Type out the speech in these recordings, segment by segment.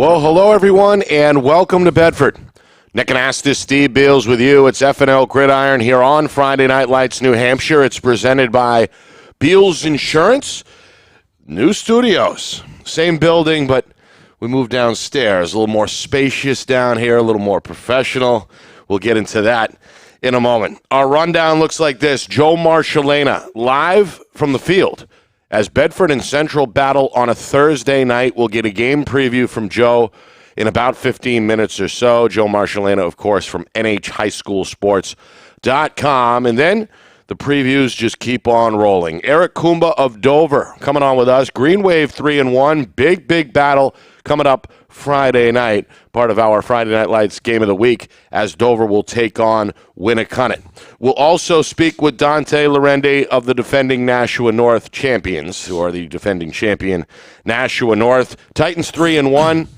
Well, hello, everyone, and welcome to Bedford. Nick and Astis, Steve Beals with you. It's FNL Gridiron here on Friday Night Lights, New Hampshire. It's presented by Beals Insurance. New studios. Same building, but we moved downstairs. A little more spacious down here, a little more professional. We'll get into that in a moment. Our rundown looks like this. Joe Marcelina, live from the field as Bedford and Central battle on a Thursday night. We'll get a game preview from Joe in about 15 minutes or so. Joe Marcelina, of course, from NHHighschoolsports.com. And then the previews just keep on rolling. Eric Coomba of Dover coming on with us. Green Wave 3-1. Big battle coming up Friday night. Part of our Friday Night Lights Game of the Week as Dover will take on Winnicott. We'll also speak with Dante Lorende of the defending Nashua North champions, who are the defending champion Nashua North. Titans 3-1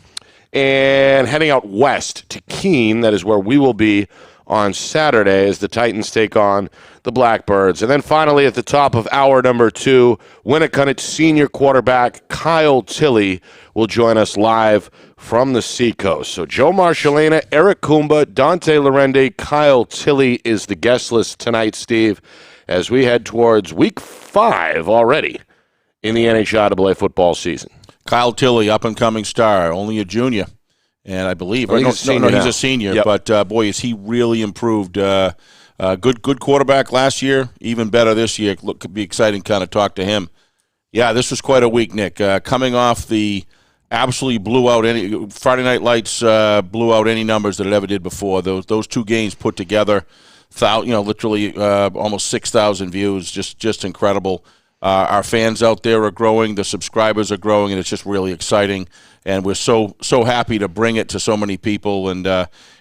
and heading out west to Keene. That is where we will be on Saturday as the Titans take on the Blackbirds. And then finally at the top of hour number 2, Winnicott senior quarterback Kyle Tilley will join us live from the Seacoast. So Joe Marcelina, Eric Coomba, Dante Lorende, Kyle Tilley is the guest list tonight, Steve, as we head towards week 5 already in the NHIAA football season. Kyle Tilley, up-and-coming star, only a junior, and I believe he's a senior. Yep. But boy, is he really improved. Good quarterback last year, even better this year. Look, could be exciting kind of talk to him. Yeah, this was quite a week, Nick. Coming off the absolutely blew out any Friday Night Lights blew out any numbers that it ever did before. Those two games put together, literally almost 6,000 views, just incredible. Our fans out there are growing, the subscribers are growing, and it's just really exciting. And we're so happy to bring it to so many people and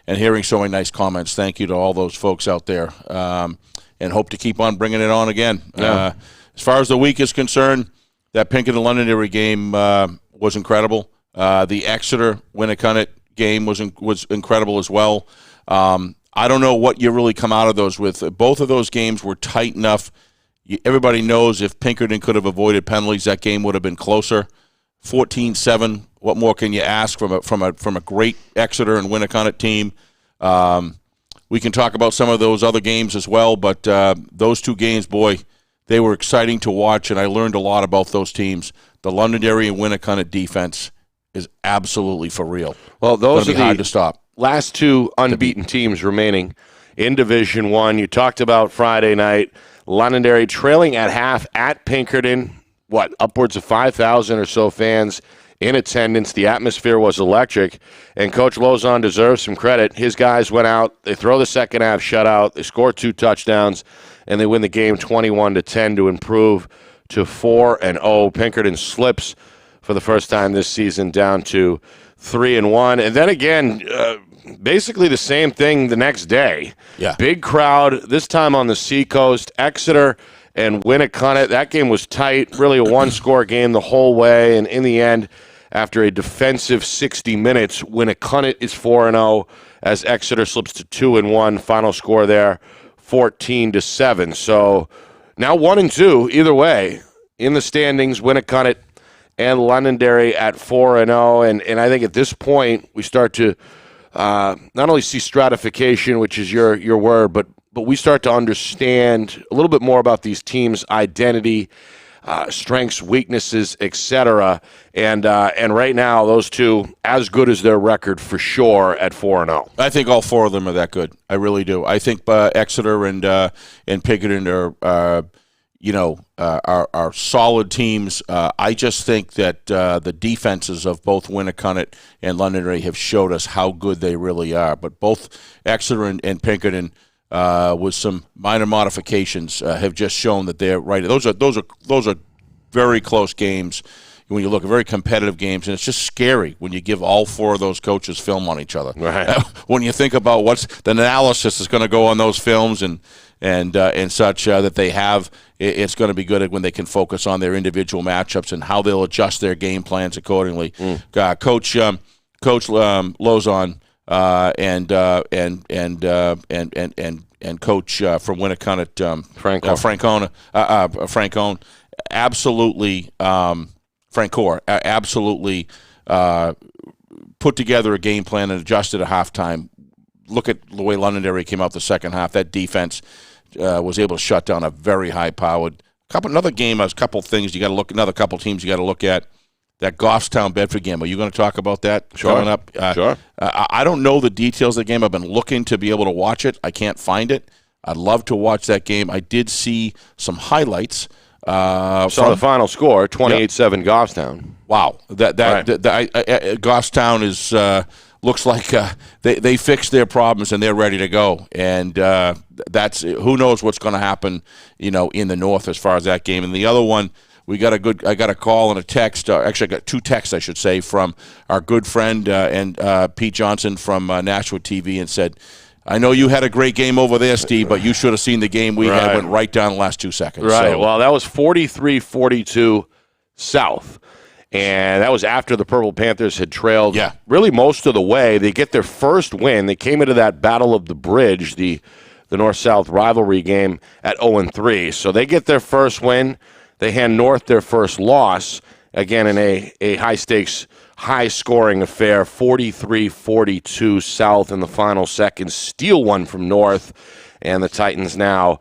hearing so many nice comments. Thank you to all those folks out there, and hope to keep on bringing it on again. Yeah. As far as the week is concerned, that Pinkerton Londonderry game was incredible. The Exeter Winnicott game was incredible as well. I don't know what you really come out of those with. Both of those games were tight enough. Everybody knows if Pinkerton could have avoided penalties, that game would have been closer. 14-7. What more can you ask from a great Exeter and Winnicott team? We can talk about some of those other games as well, but those two games, boy, they were exciting to watch, and I learned a lot about those teams. The Londonderry and Winnicott defense is absolutely for real. Well, those are hard to stop. Last two unbeaten teams remaining in Division One. You talked about Friday night. Londonderry trailing at half at Pinkerton. Upwards of 5,000 or so fans in attendance. The atmosphere was electric, and Coach Lozon deserves some credit. His guys went out. They throw the second half shutout. They score 2 touchdowns, and they win the game 21-10 to improve to 4-0. Pinkerton slips for the first time this season down to 3-1. And then again, basically the same thing the next day. Yeah. Big crowd, this time on the Seacoast. Exeter and Winnicott. That game was tight, really a one-score game the whole way. And in the end, after a defensive 60 minutes, Winnicott is 4-0 as Exeter slips to 2-1. Final score there, 14-7. So now 1-2, either way, in the standings, Winnicott and Londonderry at 4-0. And I think at this point, we start to not only see stratification, which is your word, but we start to understand a little bit more about these teams' identity, strengths, weaknesses, etc. And right now, those two, as good as their record for sure at 4-0. I think all 4 of them are that good. I really do. I think Exeter and Pinkerton are solid teams. I just think that the defenses of both Winnicott and Londonderry have showed us how good they really are. But both Exeter and Pinkerton, with some minor modifications, have just shown that they're right. Those are very close games. When you look at very competitive games, and it's just scary when you give all 4 of those coaches film on each other. Right. When you think about what's the analysis is going to go on those films and such that they have, it's going to be good when they can focus on their individual matchups and how they'll adjust their game plans accordingly. Coach Lozon and coach from Winnicott, Francone, absolutely. Francoeur absolutely put together a game plan and adjusted at halftime. Look at the way Londonderry came out the second half. That defense was able to shut down a very high-powered. Another game, a couple things you got to look. Another couple teams you got to look at. That Goffstown Bedford game. Are you going to talk about that coming up? Sure. I don't know the details of the game. I've been looking to be able to watch it. I can't find it. I'd love to watch that game. I did see some highlights. Saw the final score, 28-7 Goffstown. Wow, Goffstown is looks like they fixed their problems and they're ready to go. And that's who knows what's going to happen, in the north as far as that game. And the other one, I got a call and a text. Actually, I got two texts, I should say, from our good friend and Pete Johnson from Nashua TV, and said, I know you had a great game over there, Steve, but you should have seen the game we had. Went right down the last 2 seconds. Right. So, well, that was 43-42 South. And that was after the Purple Panthers had trailed really most of the way. They get their first win. They came into that Battle of the Bridge, the North-South rivalry game, at 0-3. So they get their first win. They hand North their first loss, again in a high-stakes, high-scoring affair, 43-42 South in the final seconds. Steal one from North, and the Titans now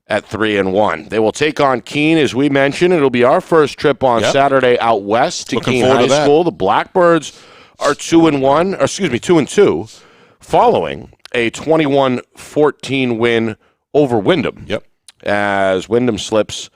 at 3-1. They will take on Keene, as we mentioned. It'll be our first trip on Saturday out west to Keene High School. The Blackbirds are 2-2, following a 21-14 win over Wyndham. As Wyndham slips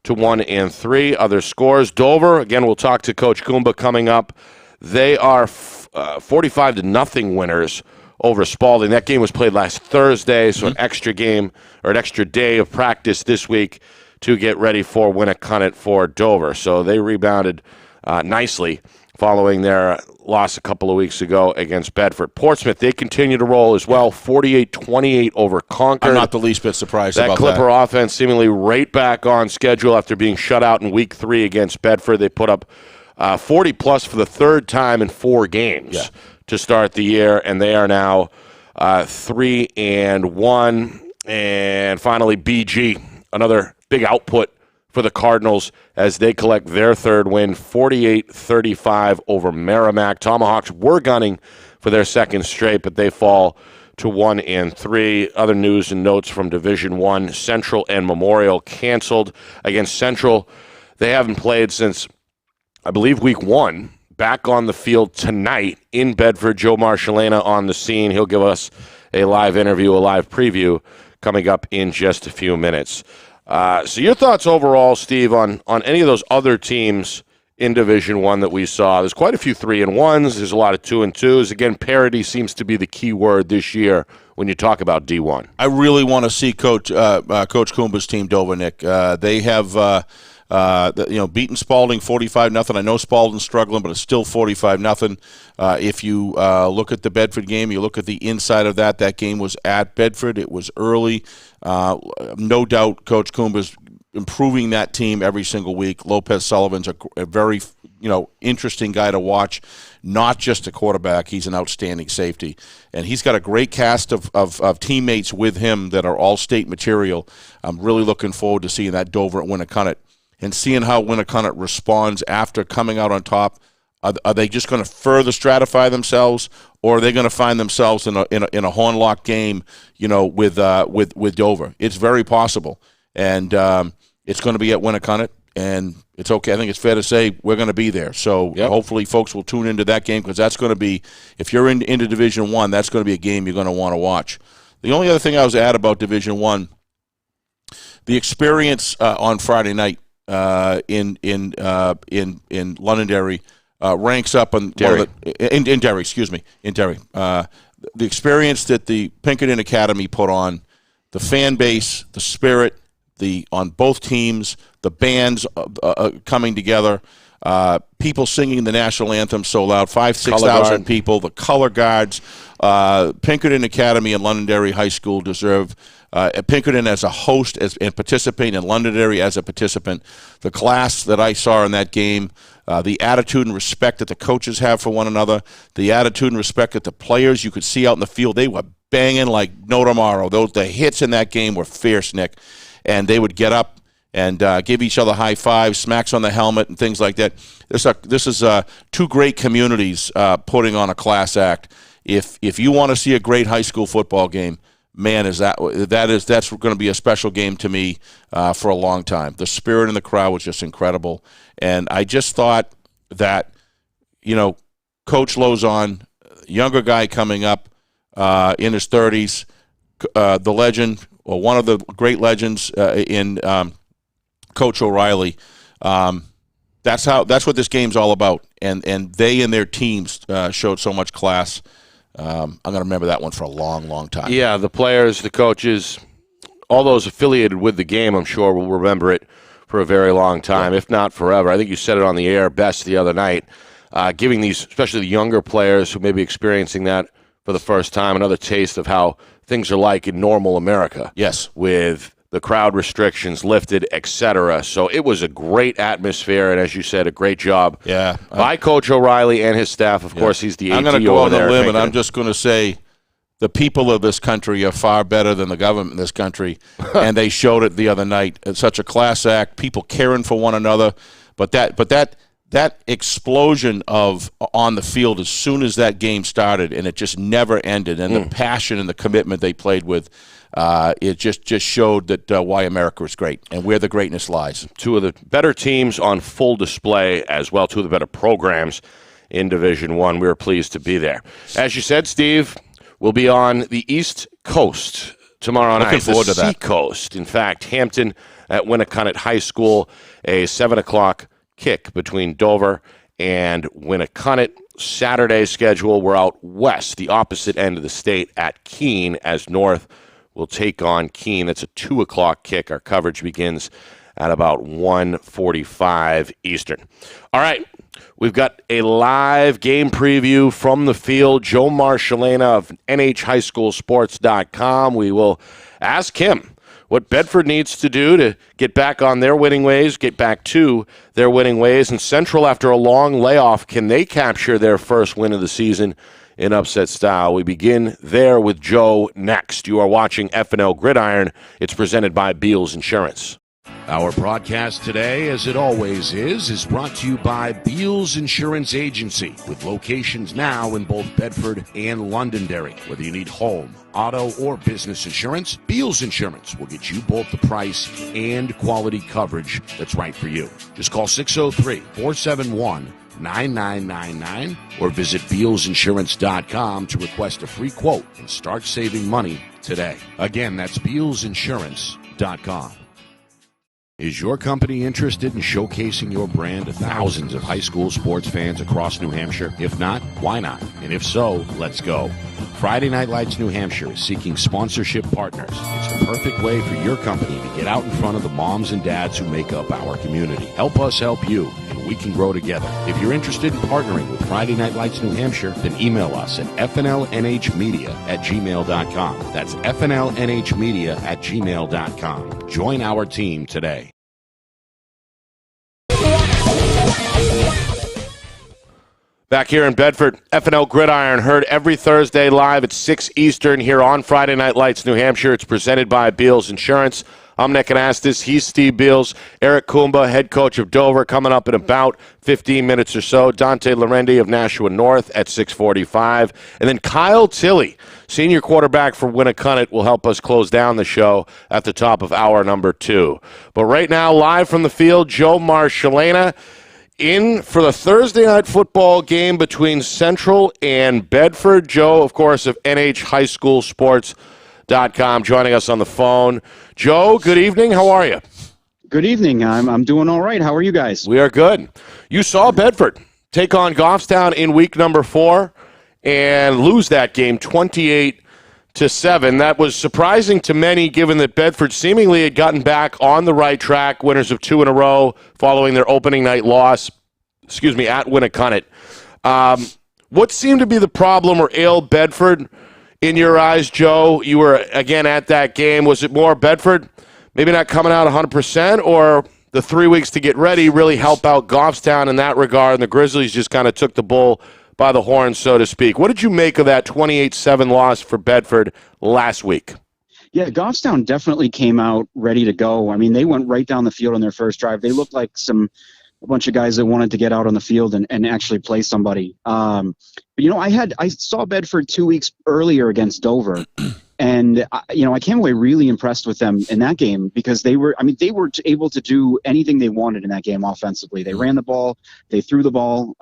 to 1-3. Other scores: Dover. Again, we'll talk to Coach Coomba coming up. They are 45-0 winners over Spalding. That game was played last Thursday, so an extra game or an extra day of practice this week to get ready for Winnicott for Dover. So they rebounded nicely following their loss a couple of weeks ago against Bedford. Portsmouth, they continue to roll as well, 48-28 over Concord. I'm not the least bit surprised about that. That Clipper offense seemingly right back on schedule after being shut out in Week 3 against Bedford. They put up 40-plus for the third time in 4 games to start the year, and they are now 3-1. And finally, BG, another big output for the Cardinals as they collect their third win, 48-35 over Merrimack. Tomahawks were gunning for their second straight, but they fall to 1-3. Other news and notes from Division I: Central and Memorial canceled. Against Central, they haven't played since, I believe, Week 1. Back on the field tonight in Bedford. Joe Marcelina on the scene. He'll give us a live interview, a live preview coming up in just a few minutes. So your thoughts overall, Steve, on any of those other teams in Division I that we saw? There's quite a few 3-1s. There's a lot of 2-2s. Again, parity seems to be the key word this year when you talk about D1. I really want to see Coach Coomba's team, Dover, Nick. They have beaten Spalding 45-0. I know Spalding's struggling, but it's still 45-0. If you look at the Bedford game, you look at the inside of that. That game was at Bedford. It was early. No doubt, Coach Coomba's improving that team every single week. Lopez Sullivan's a very interesting guy to watch. Not just a quarterback; he's an outstanding safety, and he's got a great cast of teammates with him that are all state material. I'm really looking forward to seeing that Dover at Winnicott. And seeing how Winnicott responds after coming out on top. Are they just going to further stratify themselves, or are they going to find themselves in a horn-locked game, with Dover? It's very possible, and it's going to be at Winnicott, and it's okay. I think it's fair to say we're going to be there. So hopefully, folks will tune into that game, because that's going to be, if you're into Division I, that's going to be a game you're going to want to watch. The only other thing I was at about Division I, the experience on Friday night. In Londonderry ranks up on Derry. In Derry. The experience that the Pinkerton Academy put on, the fan base, the spirit, on both teams, the bands coming together, people singing the national anthem so loud, 6,000 people, the color guards. Pinkerton Academy and Londonderry High School deserve Pinkerton as a host and participating, in Londonderry as a participant. The class that I saw in that game, the attitude and respect that the coaches have for one another, the attitude and respect that the players you could see out in the field, they were banging like no tomorrow. The hits in that game were fierce, Nick, and they would get up and give each other high fives, smacks on the helmet, and things like that. This is two great communities putting on a class act. If you want to see a great high school football game, man, that's going to be a special game to me for a long time. The spirit in the crowd was just incredible, and I just thought that, Coach Lozon, younger guy coming up in his 30s, the legend, or one of the great legends in Coach O'Reilly. That's what this game's all about, and they and their teams showed so much class. I'm going to remember that one for a long, long time. Yeah, the players, the coaches, all those affiliated with the game, I'm sure will remember it for a very long time, if not forever. I think you said it on the air best the other night, giving these, especially the younger players who may be experiencing that for the first time, another taste of how things are like in normal America. Yes. With the crowd restrictions lifted, etc. So it was a great atmosphere, and as you said, a great job by Coach O'Reilly and his staff. Of course, he's the AT I'm going to go on the limb, and I'm just going to say the people of this country are far better than the government in this country, and they showed it the other night. It's such a class act, people caring for one another, but that explosion of on the field as soon as that game started, and it just never ended, and the passion and the commitment they played with, it just showed that why America is great and where the greatness lies. Two of the better teams on full display as well, two of the better programs in Division I. We were pleased to be there. As you said, Steve, we'll be on the East Coast tomorrow night. Looking forward to that. Seacoast. In fact, Hampton at Winnicott High School, a 7 o'clock kick between Dover and Winnicott. Saturday schedule, we're out west, the opposite end of the state at Keene, as North will take on Keene. That's a 2 o'clock kick. Our coverage begins at about 1:45 Eastern. All right, we've got a live game preview from the field. Joe Marcelina of NHHighSchoolSports.com. We will ask him what Bedford needs to do to get back on their winning ways, get back to their winning ways. And Central, after a long layoff, can they capture their first win of the season in upset style? We begin there with Joe next. You are watching FNL Gridiron. It's presented by Beals Insurance. Our broadcast today, as it always is brought to you by Beals Insurance Agency, with locations now in both Bedford and Londonderry. Whether you need home, auto, or business insurance, Beals Insurance will get you both the price and quality coverage that's right for you. Just call 603-471-9999 or visit BealsInsurance.com to request a free quote and start saving money today. Again, that's BealsInsurance.com. Is your company interested in showcasing your brand to thousands of high school sports fans across New Hampshire? If not, why not? And if so, let's go. Friday Night Lights New Hampshire is seeking sponsorship partners. It's the perfect way for your company to get out in front of the moms and dads who make up our community. Help us help you, and we can grow together. If you're interested in partnering with Friday Night Lights New Hampshire, then email us at fnlnhmedia@gmail.com. That's fnlnhmedia@gmail.com. Join our team today. Back here in Bedford, FNL Gridiron, heard every Thursday live at 6 Eastern here on Friday Night Lights, New Hampshire. It's presented by Beals Insurance. I'm Nick Anastas. He's Steve Beals. Eric Coomba, head coach of Dover, coming up in about 15 minutes or so. Dante Lorende of Nashua North at 6:45. And then Kyle Tilley, senior quarterback for Winnicott, will help us close down the show at the top of hour number 2. But right now, live from the field, Joe Marcelina in for the Thursday night football game between Central and Bedford. Joe, of course, of NHHighSchoolSports.com, joining us on the phone. Joe, good evening. How are you? Good evening. I'm doing all right. How are you guys? We are good. You saw Bedford take on Goffstown in week number 4 and lose that game 28-7. That was surprising to many, given that Bedford seemingly had gotten back on the right track, winners of 2 in a row following their opening night loss, at Winnicott. What seemed to be the problem or ailed Bedford in your eyes, Joe? You were, again, at that game. Was it more Bedford maybe not coming out 100%, or the 3 weeks to get ready really help out Goffstown in that regard, and the Grizzlies just kind of took the bull by the horn, so to speak? What did you make of that 28-7 loss for Bedford last week? Yeah, Goffstown definitely came out ready to go. I mean, they went right down the field on their first drive. They looked like a bunch of guys that wanted to get out on the field and actually play somebody. But, I saw Bedford 2 weeks earlier against Dover. And, I came away really impressed with them in that game because they were able to do anything they wanted in that game offensively. They ran the ball, they threw the ball.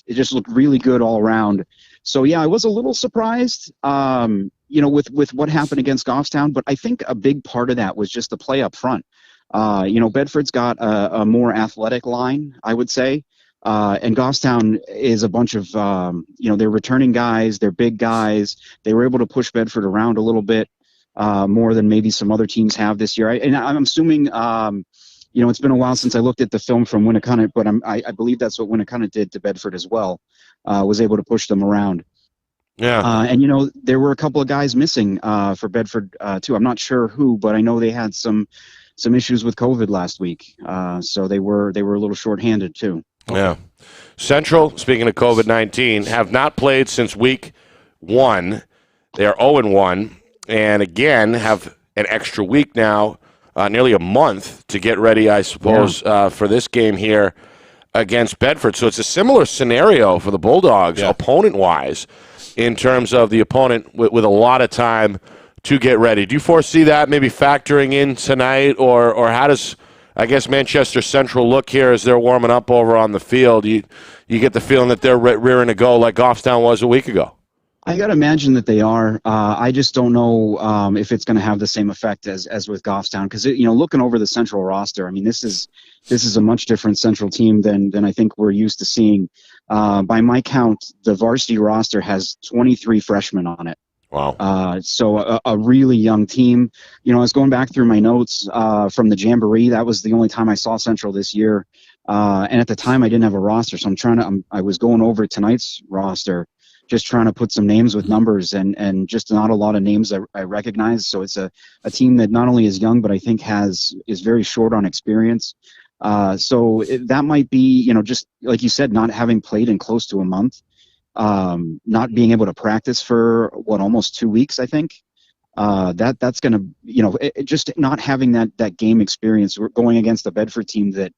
It just looked really good all around. So, yeah, I was a little surprised, with what happened against Goffstown. But I think a big part of that was just the play up front. Bedford's got a more athletic line, I would say. And Goffstown is a bunch of, they're returning guys, they're big guys. They were able to push Bedford around a little bit more than maybe some other teams have this year. And I'm assuming, it's been a while since I looked at the film from Winnicott, but I believe that's what Winnicott did to Bedford as well, was able to push them around. Yeah. And there were a couple of guys missing for Bedford, too. I'm not sure who, but I know they had some issues with COVID last week. So they were a little shorthanded, too. Okay. Yeah. Central, speaking of COVID-19, have not played since week 1. They are 0-1, and again have an extra week now, nearly a month to get ready, I suppose, for this game here against Bedford. So it's a similar scenario for the Bulldogs, opponent-wise, in terms of the opponent with a lot of time to get ready. Do you foresee that maybe factoring in tonight, or how does, I guess, Manchester Central look here as they're warming up over on the field? You get the feeling that they're rearing to go like Goffstown was a week ago. I got to imagine that they are. I just don't know if it's going to have the same effect as with Goffstown, because looking over the Central roster, I mean, this is a much different Central team than I think we're used to seeing. By my count, the varsity roster has 23 freshmen on it. Wow. So a really young team. I was going back through my notes from the Jamboree. That was the only time I saw Central this year. And at the time I didn't have a roster. So I was going over tonight's roster, just trying to put some names with numbers and just not a lot of names I recognize. So it's a team that not only is young, but I think is very short on experience. So that might be, just like you said, not having played in close to a month. Not being able to practice for almost 2 weeks, I think. That's going to, just not having that game experience. We're going against a Bedford team that,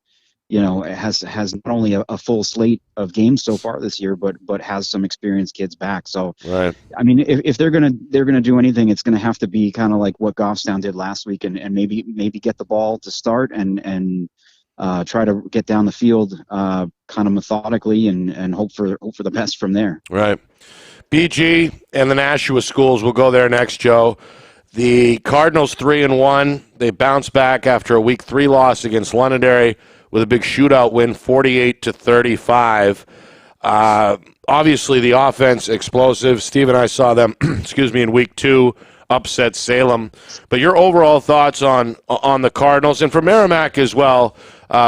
has not only a full slate of games so far this year, but has some experienced kids back. So, right. I mean, if they're gonna do anything, it's gonna have to be kind of like what Goffstown did last week, and maybe get the ball to start and try to get down the field kind of methodically and hope for the best from there. Right. BG and the Nashua schools will go there next, Joe. The Cardinals 3-1. They bounce back after a week 3 loss against Londonderry with a big shootout win, 48-35. Obviously, the offense explosive. Steve and I saw them, in week 2. Upset Salem. But your overall thoughts on the Cardinals, and for Merrimack as well,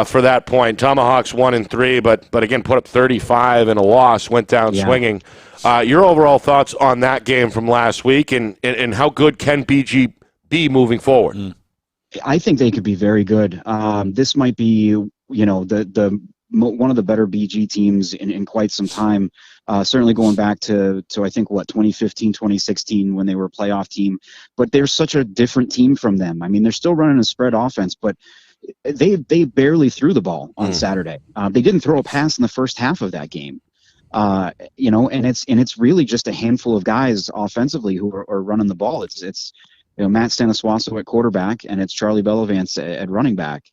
for that point. Tomahawks 1-3, but again put up 35 in a loss, went down swinging. Your overall thoughts on that game from last week, and how good can BG be moving forward? I think they could be very good. This might be, the one of the better BG teams in quite some time. Certainly going back to I think 2015, 2016 when they were a playoff team. But they're such a different team from them. I mean, they're still running a spread offense, but they barely threw the ball on Saturday. They didn't throw a pass in the first half of that game. And it's really just a handful of guys offensively who are running the ball. It's Matt Staniswaso at quarterback, and it's Charlie Bellavance at running back.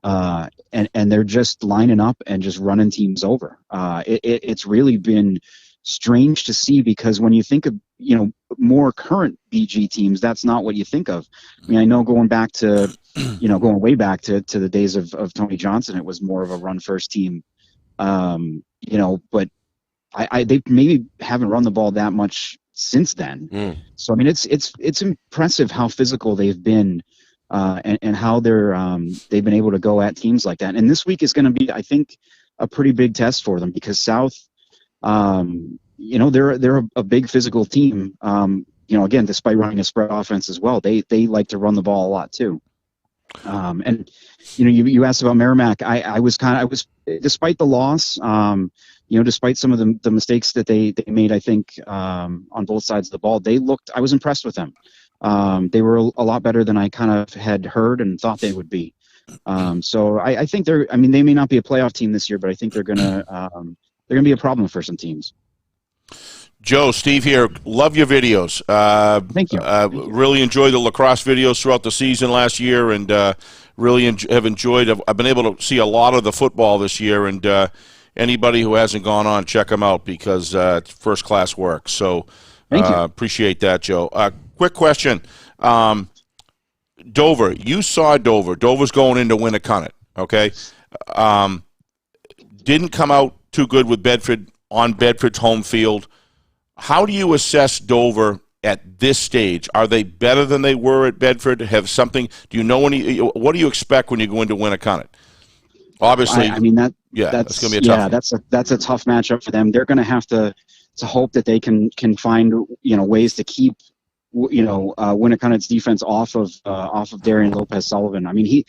And they're just lining up and just running teams over. It's really been strange to see, because when you think of, more current BG teams, that's not what you think of. I mean, I know going back to, going way back to the days of Tony Johnson, it was more of a run first team. But they maybe haven't run the ball that much since then. So, I mean, it's impressive how physical they've been. And how they've been able to go at teams like that. And this week is going to be, I think, a pretty big test for them, because South, they're a big physical team. Again, despite running a spread offense as well, they like to run the ball a lot too. And you asked about Merrimack. I was despite the loss, despite some of the mistakes that they made, I think, on both sides of the ball, I was impressed with them. They were a lot better than I kind of had heard and thought they would be. So I think I mean, they may not be a playoff team this year, but I think they're gonna be a problem for some teams. Joe, Steve here. Love your videos. Thank you. Really enjoyed the lacrosse videos throughout the season last year, and really have enjoyed. I've been able to see a lot of the football this year, and anybody who hasn't gone on, check them out because it's first-class work. So appreciate that, Joe. Quick question. Dover, you saw Dover. Dover's going into Winnicott, okay? Didn't come out too good with Bedford on Bedford's home field. How do you assess Dover at this stage? Are they better than they were at Bedford? Have something? Do you know any? What do you expect when you go into Winnicott? Obviously, I mean that's going to be a tough. That's a tough matchup for them. They're going to have to hope that they can find ways to keep Winnicott's defense off of Darian Lopez Sullivan. I mean, he,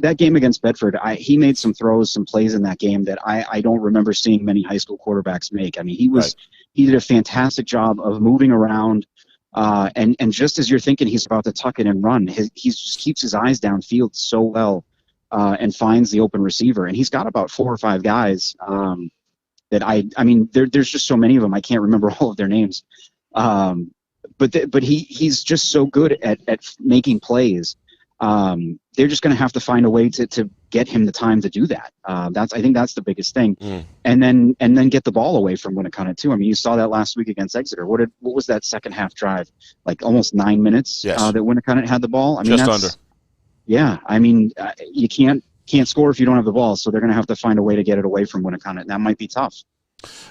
that game against Bedford, he made some throws, some plays in that game that I don't remember seeing many high school quarterbacks make. I mean, he did a fantastic job of moving around, and just as you're thinking he's about to tuck it and run, he just keeps his eyes downfield so well, and finds the open receiver. And he's got about 4 or 5 guys that I mean, there's just so many of them I can't remember all of their names. But he's just so good at making plays. They're just going to have to find a way to get him the time to do that. I think that's the biggest thing. And then get the ball away from Winnicott too. I mean, you saw that last week against Exeter. What was that second half drive? Like almost 9 minutes that Winnicott had the ball. I mean, just under. Yeah, I mean, you can't score if you don't have the ball. So they're going to have to find a way to get it away from Winnicott, and that might be tough.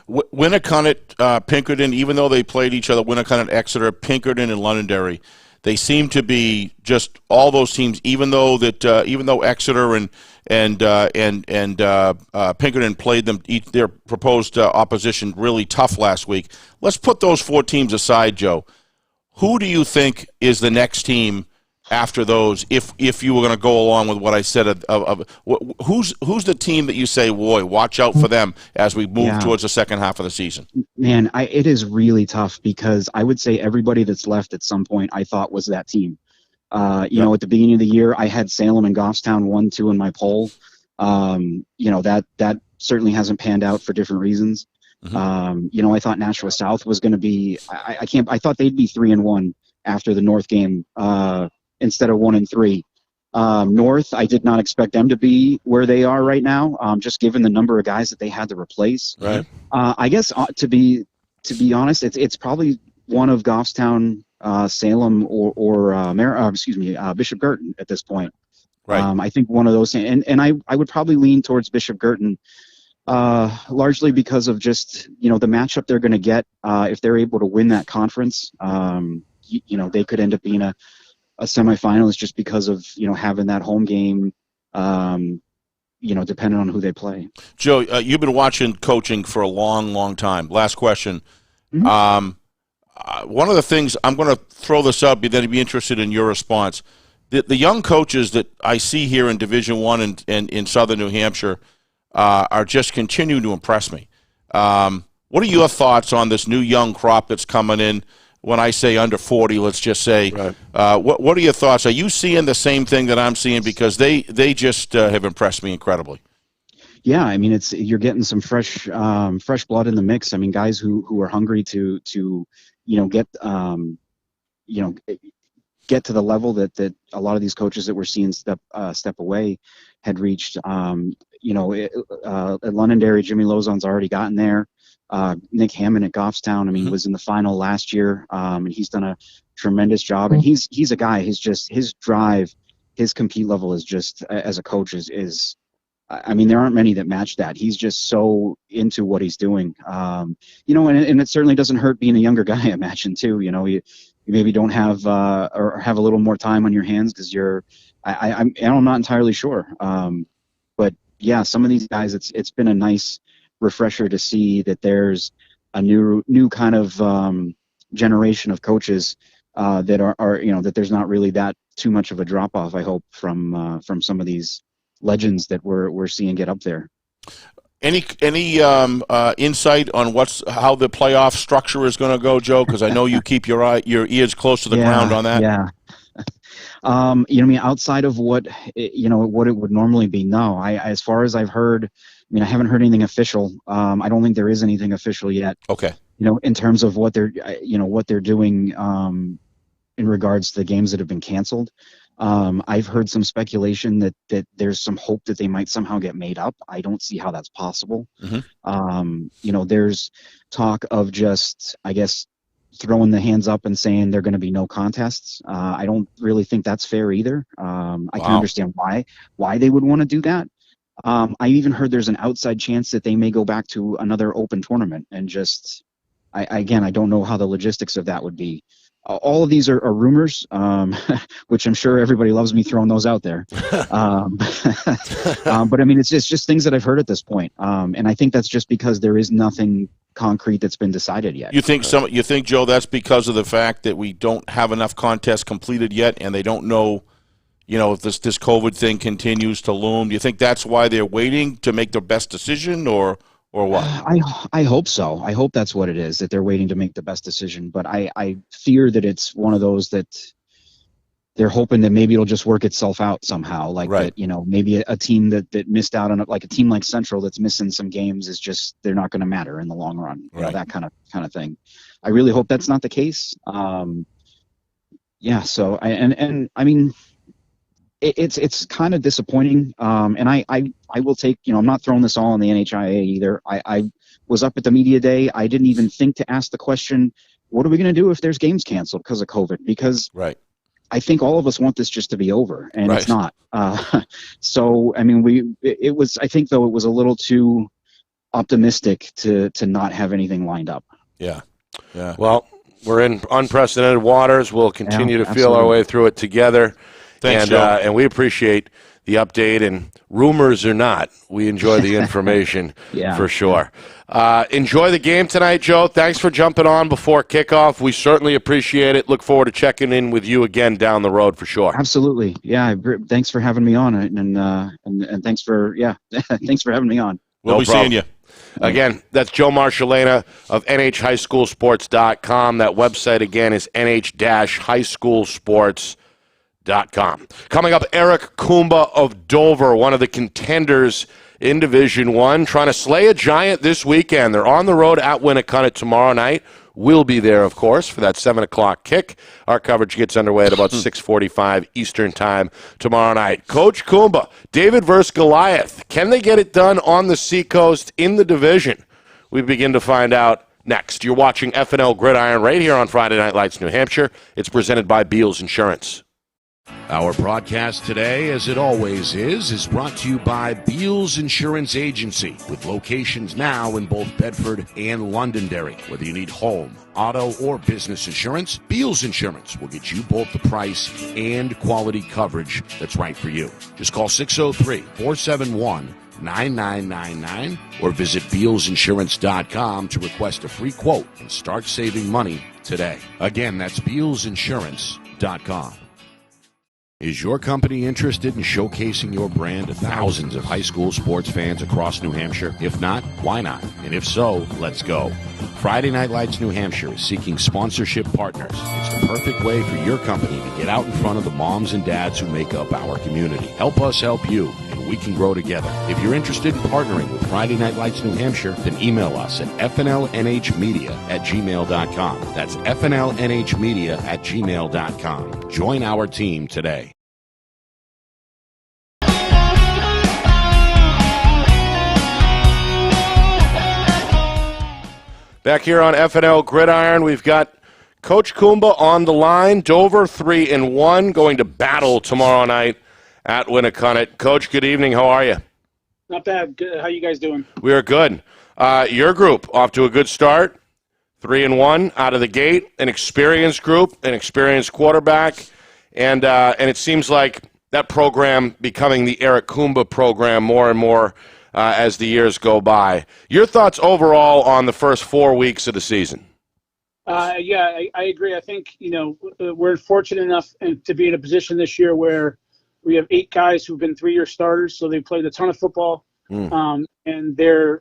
Winnicott, Pinkerton, even though they played each other, Winnicott, Exeter, Pinkerton, and Londonderry, they seem to be just all those teams. Even though Exeter and Pinkerton played their proposed opposition really tough last week. Let's put those 4 teams aside, Joe. Who do you think is the next team after those, if you were going to go along with what I said, who's the team that you say, boy, watch out for them as we move towards the second half of the season? Man, it is really tough because I would say everybody that's left at some point I thought was that team. At the beginning of the year, I had Salem and Goffstown 1-2 in my poll. That certainly hasn't panned out for different reasons. I thought Nashua South was going to be. I thought they'd be 3-1 after the North game. Instead of 1-3. North, I did not expect them to be where they are right now, just given the number of guys that they had to replace. Right. I guess to be honest, it's probably one of Goffstown, Salem, or Bishop Girton at this point. Right. I think one of those, and I would probably lean towards Bishop Girton, largely because of just the matchup they're going to get if they're able to win that conference. They could end up being a semifinalist just because of having that home game, depending on who they play. Joe, you've been watching coaching for a long time. Last question. One of the things, I'm going to throw this up, then I'd be interested in your response. The young coaches that I see here in Division I and in Southern New Hampshire are just continuing to impress me. What are your thoughts on this new young crop that's coming in? When I say under 40, let's just say, what are your thoughts? Are you seeing the same thing that I'm seeing? Because they just have impressed me incredibly. Yeah, I mean, you're getting some fresh blood in the mix. I mean, guys who are hungry to get to the level that a lot of these coaches that we're seeing step away had reached. At Londonderry, Jimmy Lozon's already gotten there. Nick Hammond at Goffstown, was in the final last year, and he's done a tremendous job. And he's a guy. His drive, his compete level is just, as a coach, is. There aren't many that match that. He's just so into what he's doing. And it certainly doesn't hurt being a younger guy. I imagine too. You maybe don't have or have a little more time on your hands because I'm not entirely sure. But yeah, some of these guys, it's been a nice refresher to see that there's a new kind of generation of coaches that are that there's not really that too much of a drop off. I hope from some of these legends that we're seeing get up there. Any insight on how the playoff structure is going to go, Joe? Because I know you keep your ears close to the ground on that. Yeah. I mean, outside of what what it would normally be, no. As far as I've heard, I mean, I haven't heard anything official. I don't think there is anything official yet. Okay. In terms of what they're doing in regards to the games that have been canceled. I've heard some speculation that there's some hope that they might somehow get made up. I don't see how that's possible. Mm-hmm. There's talk of just, I guess, throwing the hands up and saying there are going to be no contests. I don't really think that's fair either. I can understand why they would want to do that. I even heard there's an outside chance that they may go back to another open tournament and just, I don't know how the logistics of that would be. All of these are rumors, which I'm sure everybody loves me throwing those out there. But I mean, it's just things that I've heard at this point. And I think that's just because there is nothing concrete that's been decided yet. You think, Joe, that's because of the fact that we don't have enough contests completed yet, and they don't know, if this COVID thing continues to loom? Do you think that's why they're waiting to make their best decision, or what? I hope so. I hope that's what it is, that they're waiting to make the best decision. But I fear that it's one of those that they're hoping that maybe it'll just work itself out somehow. Like right. that, maybe a team that missed out on it, like a team like Central that's missing some games is just, they're not going to matter in the long run. Right. That kind of thing. I really hope that's not the case. So I mean, it's kind of disappointing. And I will take, I'm not throwing this all on the NHIA either. I was up at the media day. I didn't even think to ask the question, what are we going to do if there's games canceled because of COVID? Because right. I think all of us want this just to be over, and right. it's not. So, I mean, I think though it was a little too optimistic to not have anything lined up. Yeah. Yeah. Well, we're in unprecedented waters. We'll continue to feel our way through it together. Thanks, Joe. And we appreciate the update, and rumors or not, we enjoy the information for sure. Enjoy the game tonight, Joe. Thanks for jumping on before kickoff. We certainly appreciate it. Look forward to checking in with you again down the road for sure. Absolutely. Yeah. Thanks for having me on, and thanks for thanks for having me on. We'll be seeing you. Again, that's Joe Marcelina of NHHighSchoolSports.com. That website, again, is NH-highschoolsports.com. Coming up, Eric Coomba of Dover, one of the contenders in Division I, trying to slay a giant this weekend. They're on the road at Winnicott tomorrow night. We'll be there, of course, for that 7 o'clock kick. Our coverage gets underway at about 6:45 Eastern Time tomorrow night. Coach Coomba, David versus Goliath. Can they get it done on the Seacoast in the division? We begin to find out next. You're watching FNL Gridiron right here on Friday Night Lights, New Hampshire. It's presented by Beals Insurance. Our broadcast today, as it always is brought to you by Beals Insurance Agency, with locations now in both Bedford and Londonderry. Whether you need home, auto, or business insurance, Beals Insurance will get you both the price and quality coverage that's right for you. Just call 603-471-9999 or visit BealsInsurance.com to request a free quote and start saving money today. Again, that's BealsInsurance.com. Is your company interested in showcasing your brand to thousands of high school sports fans across New Hampshire? If not, why not? And if so, let's go. Friday Night Lights New Hampshire is seeking sponsorship partners. It's the perfect way for your company to get out in front of the moms and dads who make up our community. Help us help you, and we can grow together. If you're interested in partnering with Friday Night Lights New Hampshire, then email us at fnlnhmedia@gmail.com. That's fnlnhmedia@gmail.com. Join our team today. Back here on FNL Gridiron, we've got Coach Coomba on the line. Dover 3-1, going to battle tomorrow night at Winnicott. Coach, good evening. How are you? Not bad. Good. How you guys doing? We are good. Your group off to a good start. 3-1 out of the gate. An experienced group, an experienced quarterback, and it seems like that program becoming the Eric Coomba program more and more as the years go by. Your thoughts overall on the first 4 weeks of the season? I agree. I think, we're fortunate enough to be in a position this year where we have 8 guys who've been 3-year starters, so they've played a ton of football. and they've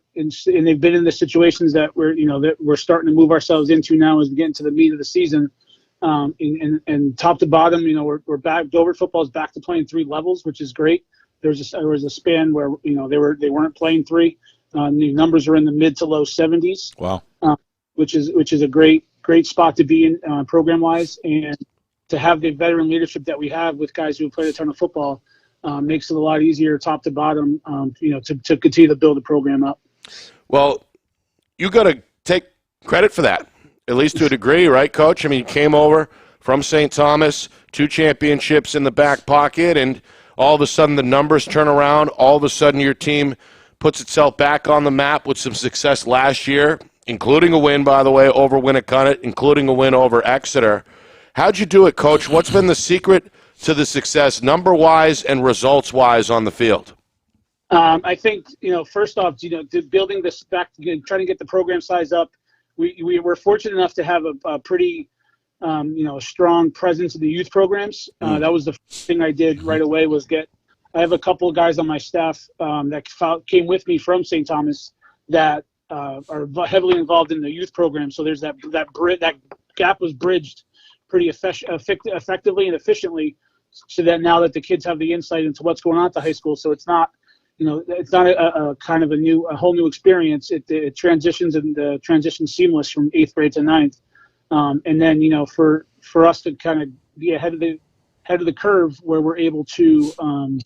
been in the situations that we're starting to move ourselves into now as we get into the meat of the season. And top to bottom, we're back. Dover football is back to playing 3 levels, which is great. There was a span where they weren't playing 3. The numbers are in the mid to low 70s. Wow, which is a great spot to be in program wise, and to have the veteran leadership that we have with guys who have played a ton of football makes it a lot easier top to bottom. To continue to build the program up. Well, you got to take credit for that, at least to a degree, right, Coach? I mean, you came over from St. Thomas, 2 championships in the back pocket, and all of a sudden the numbers turn around. All of a sudden your team puts itself back on the map with some success last year, including a win, by the way, over Winnicott, including a win over Exeter. How'd you do it, Coach? What's been the secret to the success, number-wise and results-wise, on the field? I think, first off, building this back, trying to get the program size up. We were fortunate enough to have a pretty, strong presence in the youth programs. That was the first thing I did right away I have a couple of guys on my staff that came with me from St. Thomas that are heavily involved in the youth program. So there's that gap was bridged pretty effectively and efficiently, so that now that the kids have the insight into what's going on at the high school, so it's not a kind of a whole new experience. It transitions and transitions seamless from 8th grade to 9th. And then, for us to kind of be ahead of the curve where we're able to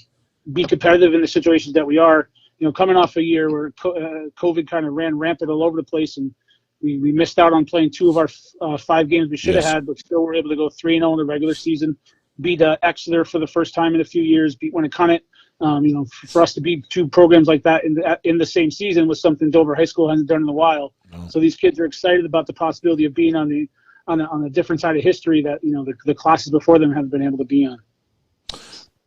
be competitive in the situations that we are, coming off a year where COVID kind of ran rampant all over the place, and we missed out on playing 2 of our 5 games we should have had, but still were able to go 3-0 in the regular season, beat Exeter for the first time in a few years, beat Winnicott. For us to beat 2 programs like that in the same season was something Dover High School hasn't done in a while. No. So these kids are excited about the possibility of being on a different side of history that the classes before them haven't been able to be on.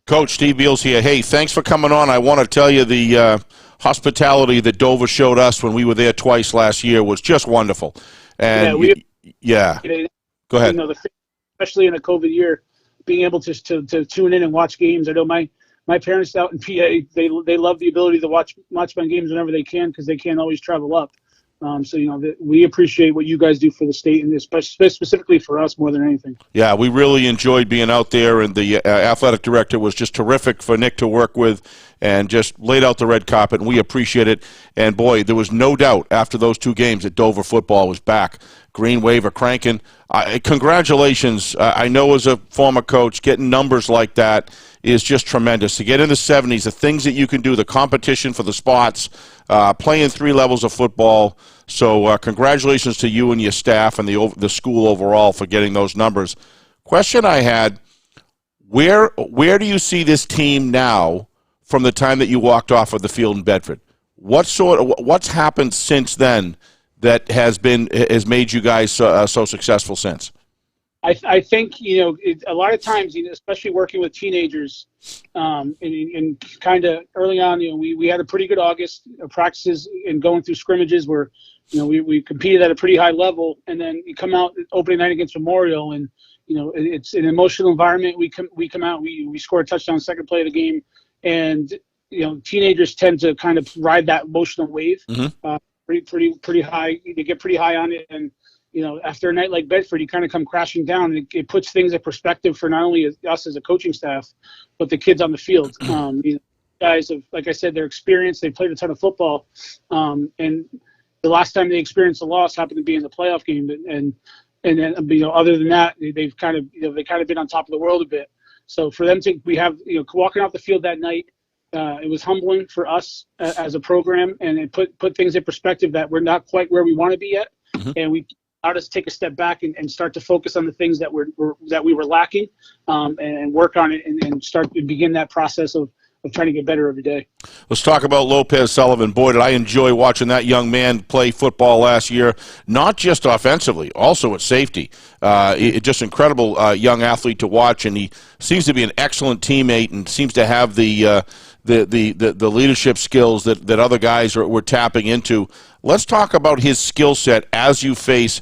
Coach Steve Beals here. Hey, thanks for coming on. I want to tell you the hospitality that Dover showed us when we were there twice last year was just wonderful. And go ahead. Especially in a COVID year, being able to tune in and watch games. I know my parents out in PA, they love the ability to watch my games whenever they can, because they can't always travel up. So we appreciate what you guys do for the state, and specifically for us more than anything. Yeah, we really enjoyed being out there, and the athletic director was just terrific for Nick to work with, and just laid out the red carpet, and we appreciate it. And boy, there was no doubt after those 2 games that Dover football was back. Green Wave are cranking. Congratulations. I know as a former coach, getting numbers like that is just tremendous. To get in the 70s, the things that you can do, the competition for the spots, playing 3 levels of football. So congratulations to you and your staff and the school overall for getting those numbers. Question I had, where do you see this team now from the time that you walked off of the field in Bedford? What's happened since then that has made you guys so successful since? I think, a lot of times, especially working with teenagers, and kind of early on, we had a pretty good August practices and going through scrimmages where, we competed at a pretty high level, and then you come out opening night against Memorial, and, it's an emotional environment. We come out, we score a touchdown second play of the game, and, teenagers tend to kind of ride that emotional wave, pretty high. They get pretty high on it, and, after a night like Bedford, you kind of come crashing down, and it puts things in perspective for not only us as a coaching staff, but the kids on the field. Guys have, like I said, their experience. They played a ton of football, and the last time they experienced a loss happened to be in the playoff game. And then, other than that, they've kind of been on top of the world a bit. So for them to, walking off the field that night, it was humbling for us as a program, and it put things in perspective that we're not quite where we want to be yet, and we allowed us to take a step back and start to focus on the things that we were lacking, and work on it and start to begin that process of trying to get better every day. Let's talk about Lopez Sullivan. Boy, did I enjoy watching that young man play football last year, not just offensively, also at safety. Just incredible young athlete to watch, and he seems to be an excellent teammate and seems to have the leadership skills that other guys were tapping into. Let's talk about his skill set as you face,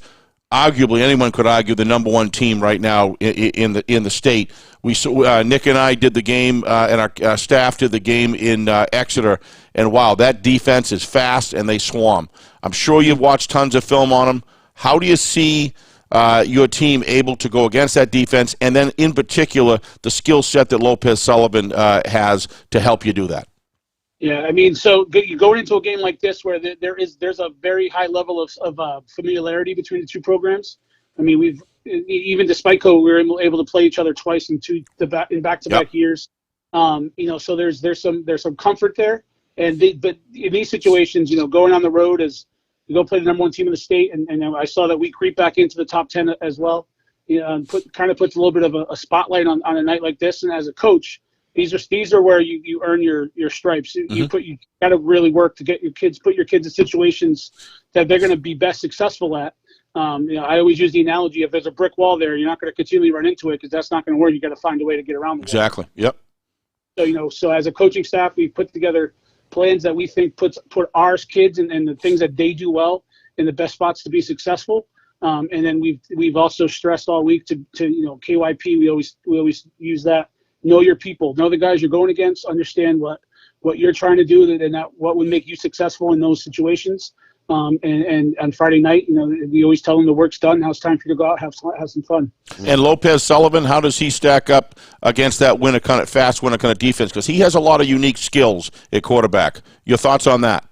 arguably, anyone could argue, the number 1 team right now in the state. We Nick and I did the game, and our staff did the game in Exeter, And wow, that defense is fast and they swarm. I'm sure you've watched tons of film on them. How do you see your team able to go against that defense, and then in particular the skill set that Lopez Sullivan has to help you do that? Yeah, I mean, so you going into a game like this where there's a very high level of familiarity between the two programs. I mean, even despite COVID, we were able to play each other twice in back-to-back years. So there's some comfort there. But in these situations, going on the road as you go play the number one team in the state, and I saw that we creep back into the top 10 as well. Kind of puts a little bit of a spotlight on a night like this. And as a coach, these are where you earn your stripes. Mm-hmm. You got to really work to put your kids in situations that they're going to be best successful at. I always use the analogy: if there's a brick wall there, you're not going to continually run into it because that's not going to work. You got to find a way to get around the wall. Exactly. Yep. So so as a coaching staff, we put together plans that we think put our kids and the things that they do well in the best spots to be successful. And then we've also stressed all week to KYP. We always use that. Know your people. Know the guys you're going against. Understand what you're trying to do and what would make you successful in those situations. And on Friday night, we always tell them the work's done. Now it's time for you to go out have some fun. And Lopez Sullivan, how does he stack up against that fast Winnicott defense? Because he has a lot of unique skills at quarterback. Your thoughts on that?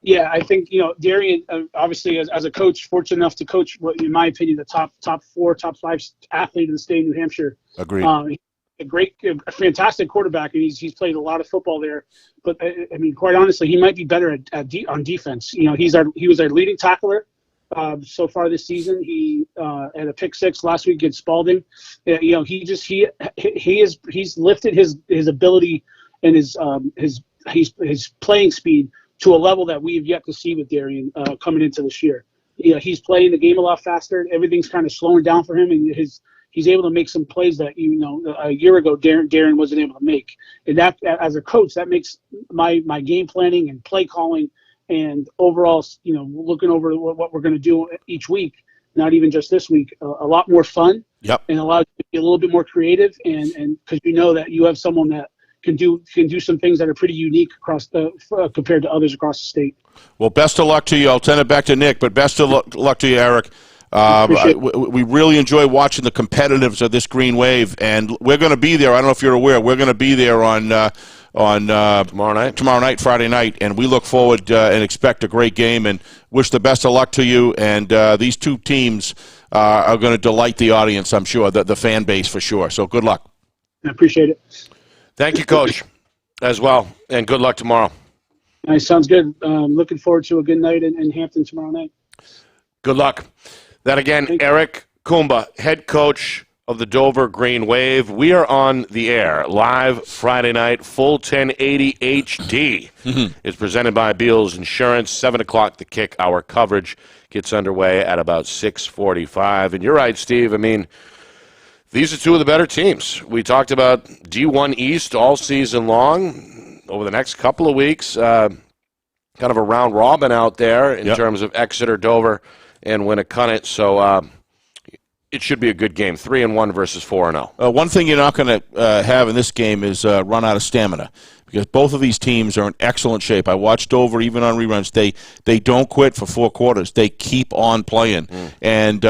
Yeah, I think Darian, obviously as a coach, fortunate enough to coach, in my opinion, the top 4, top 5 athlete in the state of New Hampshire. Agreed. A fantastic quarterback, and he's played a lot of football there. But I mean, quite honestly, he might be better on defense. He was our leading tackler so far this season. He had a pick 6 last week against Spalding. He's lifted his ability and his playing speed to a level that we've yet to see with Darian coming into this year. He's playing the game a lot faster. Everything's kind of slowing down for him, and he's able to make some plays that a year ago Darren wasn't able to make. And that, as a coach, that makes my game planning and play calling and overall, looking over what we're going to do each week, not even just this week, a lot more fun. Yep. And allows you to be a little bit more creative, and because that you have someone that can do some things that are pretty unique across compared to others across the state. Well, best of luck to you. I'll send it back to Nick, but best of luck to you, Eric. We really enjoy watching the competitiveness of this Green Wave, and we're going to be there. I don't know if you're aware. We're going to be there on tomorrow night, Friday night, and we look forward and expect a great game and wish the best of luck to you. And these two teams are going to delight the audience, I'm sure, the fan base for sure. So good luck. I appreciate it. Thank you, Coach, as well, and good luck tomorrow. Nice, sounds good. Looking forward to a good night in Hampton tomorrow night. Good luck. That again, Eric Coomba, head coach of the Dover Green Wave. We are on the air live Friday night, full 1080 HD. It's presented by Beals Insurance. 7 o'clock, the kick. Our coverage gets underway at about 6:45. And you're right, Steve. I mean, these are two of the better teams. We talked about D1 East all season long. Over the next couple of weeks, kind of a round robin out there in terms of Exeter, Dover, and Winnicott. So it should be a good game. 3-1 versus 4-0. One thing you're not going to have in this game is run out of stamina, because both of these teams are in excellent shape. I watched Dover even on reruns. They don't quit for 4 quarters. They keep on playing, and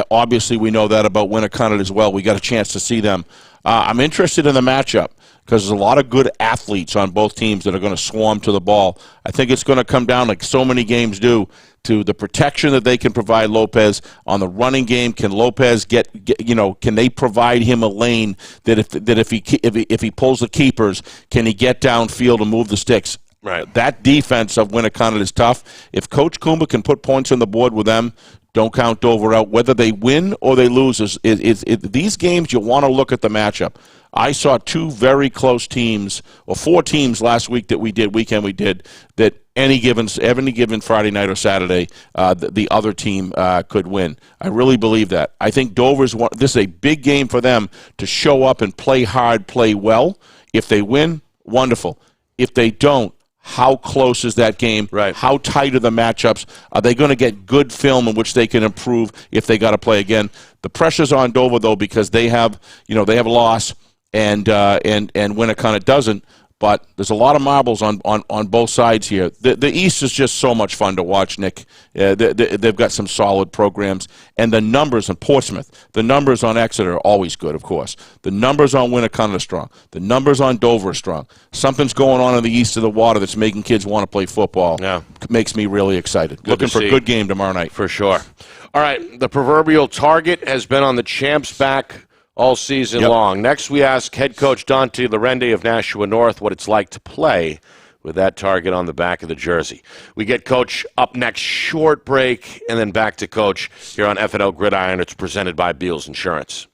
obviously we know that about Winnicott as well. We got a chance to see them. I'm interested in the matchup, because there's a lot of good athletes on both teams that are going to swarm to the ball. I think it's going to come down, like so many games do, to the protection that they can provide Lopez on the running game. Can Lopez can they provide him a lane that if he pulls the keepers, can he get downfield and move the sticks? Right. That defense of Winnicott is tough. If Coach Coomba can put points on the board with them, don't count Dover out. Whether they win or they lose, these games you want to look at the matchup. I saw 2 very close teams, or 4 teams last week that we did, that any given Friday night or Saturday, the other team could win. I really believe that. I think this is a big game for them to show up and play hard, play well. If they win, wonderful. If they don't, how close is that game? Right. How tight are the matchups? Are they going to get good film in which they can improve if they got to play again? The pressure's on Dover, though, because they have a loss, and Winnicott doesn't. but there's a lot of marbles on both sides here. The East is just so much fun to watch, Nick. They've got some solid programs, and the numbers on Portsmouth, the numbers on Exeter are always good, of course. The numbers on Winnicott are strong. The numbers on Dover are strong. Something's going on in the east of the water that's making kids want to play football. Yeah. Makes me really excited. Looking for a good game tomorrow night. For sure. All right, the proverbial target has been on the champs' back all season long. Next, we ask head coach Dante Lorende of Nashua North what it's like to play with that target on the back of the jersey. We get Coach up next, short break, and then back to Coach here on FNL Gridiron. It's presented by Beals Insurance.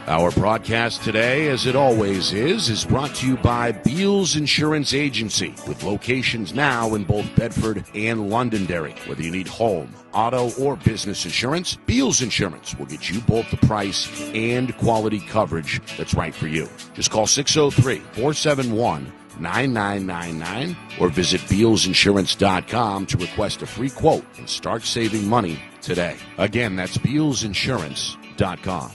Our broadcast today, as it always is brought to you by Beals Insurance Agency, with locations now in both Bedford and Londonderry. Whether you need home, auto, or business insurance, Beals Insurance will get you both the price and quality coverage that's right for you. Just call 603-471-9999 or visit BealsInsurance.com to request a free quote and start saving money today. Again, that's BealsInsurance.com.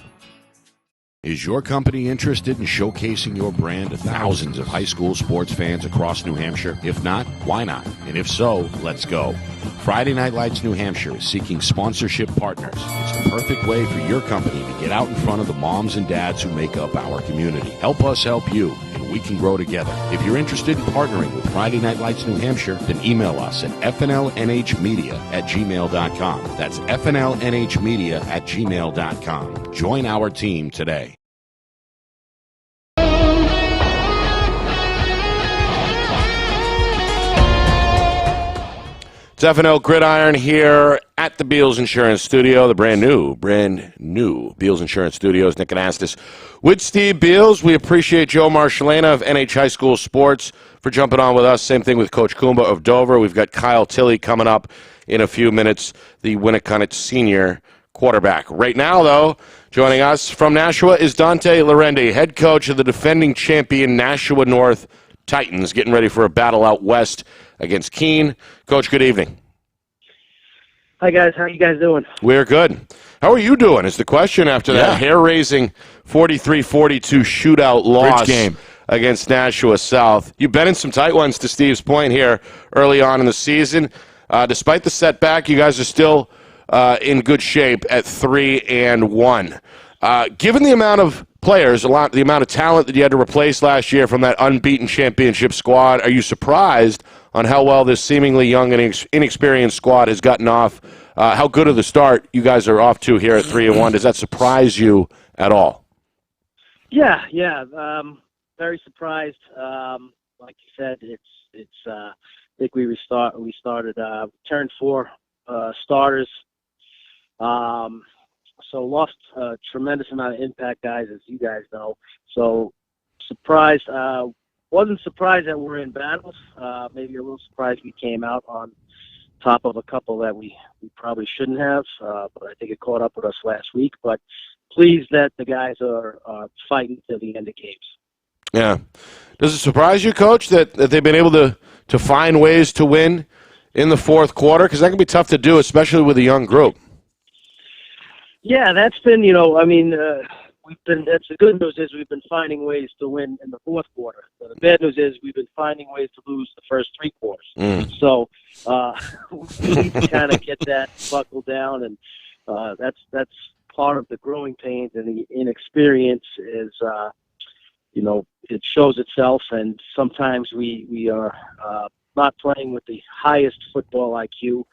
Is your company interested in showcasing your brand to thousands of high school sports fans across New Hampshire? If not, why not? And if so, let's go. Friday Night Lights New Hampshire is seeking sponsorship partners. It's the perfect way for your company to get out in front of the moms and dads who make up our community. Help us help you, and we can grow together. If you're interested in partnering with Friday Night Lights New Hampshire, then email us at fnlnhmedia@gmail.com. That's fnlnhmedia@gmail.com. Join our team today. It's FNL Gridiron here at the Beals Insurance Studio, the brand new Beals Insurance Studios. Nick Anastas with Steve Beals. We appreciate Joe Marcelina of NH High School Sports for jumping on with us. Same thing with Coach Coomba of Dover. We've got Kyle Tilley coming up in a few minutes, the Winnicott senior quarterback. Right now, though, joining us from Nashua is Dante Lorende, head coach of the defending champion Nashua North Titans, getting ready for a battle out west against Keene. Coach, good evening. Hi, guys. How are you guys doing? We're good. How are you doing is the question after that hair-raising 43-42 shootout loss game against Nashua South. You've been in some tight ones, to Steve's point here, early on in the season. Despite the setback, you guys are still in good shape at 3-1. Given the amount of players, the amount of talent that you had to replace last year from that unbeaten championship squad, are you surprised on how well this seemingly young and inexperienced squad has gotten off? How good of the start you guys are off to here at 3-1? Does that surprise you at all? Yeah. Very surprised. Like you said, it's. I think we started turned 4 starters. So lost a tremendous amount of impact guys, as you guys know. So surprised. Wasn't surprised that we're in battles. Maybe a little surprised we came out on top of a couple that we probably shouldn't have. But I think it caught up with us last week. But pleased that the guys are fighting to the end of games. Yeah. Does it surprise you, Coach, that they've been able to find ways to win in the fourth quarter? Because that can be tough to do, especially with a young group. Yeah, that's been, that's the good news is we've been finding ways to win in the fourth quarter. The bad news is we've been finding ways to lose the first 3 quarters. So we need to kind of get that buckled down, and that's part of the growing pains and the inexperience is, it shows itself, and sometimes we are not playing with the highest football IQ,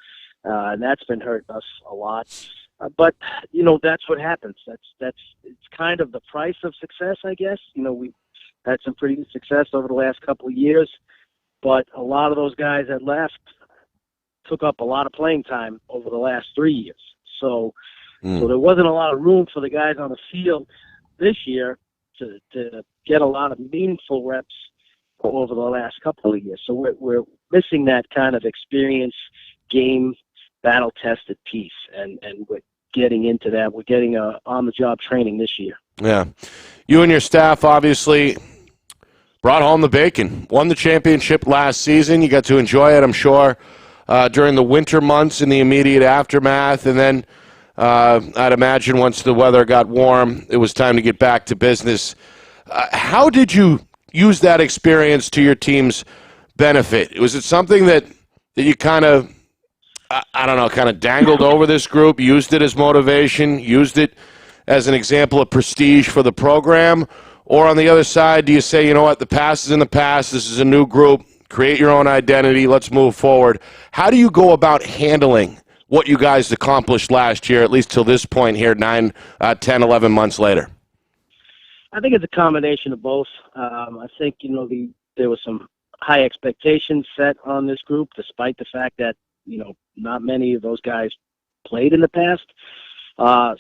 and that's been hurting us a lot. But that's what happens. It's kind of the price of success, I guess. We've had some pretty good success over the last couple of years, but a lot of those guys that left took up a lot of playing time over the last 3 years. So there wasn't a lot of room for the guys on the field this year to get a lot of meaningful reps over the last couple of years. So we're missing that kind of experience, game, battle-tested piece, and we're getting into that. We're getting on-the-job training this year. Yeah. You and your staff obviously brought home the bacon, won the championship last season. You got to enjoy it, I'm sure, during the winter months in the immediate aftermath, and then I'd imagine once the weather got warm, it was time to get back to business. How did you use that experience to your team's benefit? Was it something that you kind of, I don't know, kind of dangled over this group, used it as motivation, used it as an example of prestige for the program? Or on the other side, do you say, you know what, the past is in the past, this is a new group, create your own identity, let's move forward? How do you go about handling what you guys accomplished last year, at least till this point here, 9, 10, 11 months later? I think it's a combination of both. I think, there was some high expectations set on this group, despite the fact that, not many of those guys played in the past.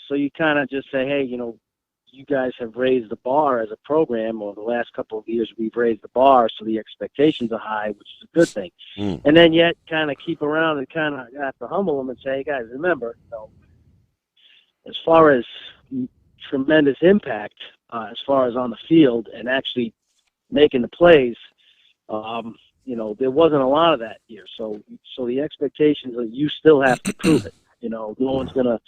So you kind of just say, hey, you guys have raised the bar as a program, or the last couple of years we've raised the bar, so the expectations are high, which is a good thing. And then yet kind of keep around and kind of have to humble them and say, hey, guys, remember, as far as tremendous impact, as far as on the field and actually making the plays, there wasn't a lot of that year. So the expectations are you still have to prove it. No one's going to,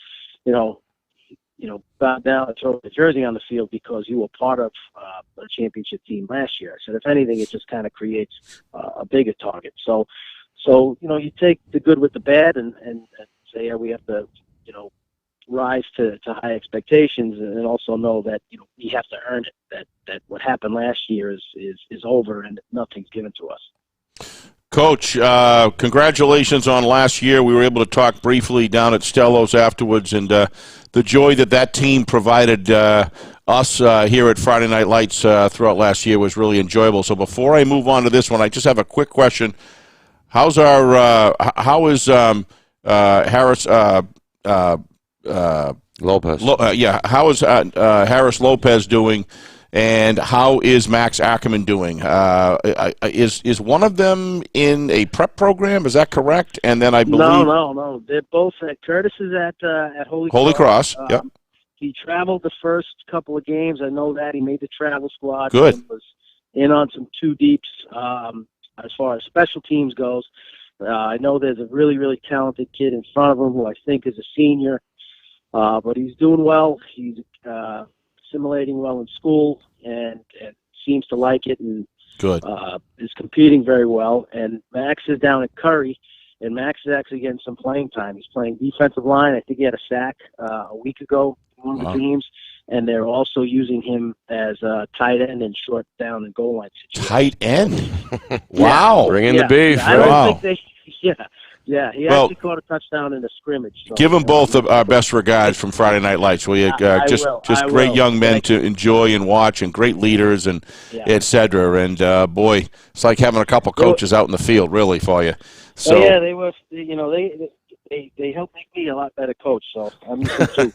bow down and throw the jersey on the field because you were part of a championship team last year. I said, if anything, it just kind of creates a bigger target. So you take the good with the bad and say, yeah, we have to, rise to high expectations, and also know that, we have to earn it, that what happened last year is over and nothing's given to us. Coach, congratulations on last year. We were able to talk briefly down at Stello's afterwards, and the joy that team provided us here at Friday Night Lights throughout last year was really enjoyable. So before I move on to this one, I just have a quick question. How is Harris Lopez? How is Harris Lopez doing? And how is Max Ackerman doing? Is one of them in a prep program? Is that correct? And then I believe no. They're both at Curtis is at Holy Cross. Yep. He traveled the first couple of games. I know that he made the travel squad. Good. He was in on some two deeps as far as special teams goes. I know there's a really, really talented kid in front of him who I think is a senior, but he's doing well. He's assimilating well in school and seems to like it and good. Is competing very well. And Max is down at Curry, and Max is actually getting some playing time. He's playing defensive line. I think he had a sack a week ago in one of the games, and they're also using him as a tight end and short down and goal line situation. Tight end? Wow. Bring in the beef. I don't think Yeah, he actually caught a touchdown in a scrimmage. So, give them both our best regards from Friday Night Lights, will you? Just great young men to enjoy and watch, and great leaders, and et cetera. And boy, it's like having a couple coaches out in the field, really, for you. So they were. They helped make me a lot better coach. So I'm too.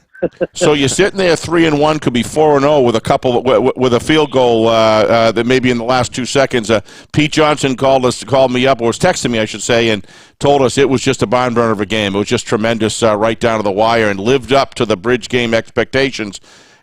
So you're sitting there 3-1, could be 4-0 with a couple with a field goal that maybe in the last 2 seconds. Pete Johnson called me up, or was texting me, I should say, and told us it was just a barn burner of a game. It was just tremendous, right down to the wire, and lived up to the bridge game expectations.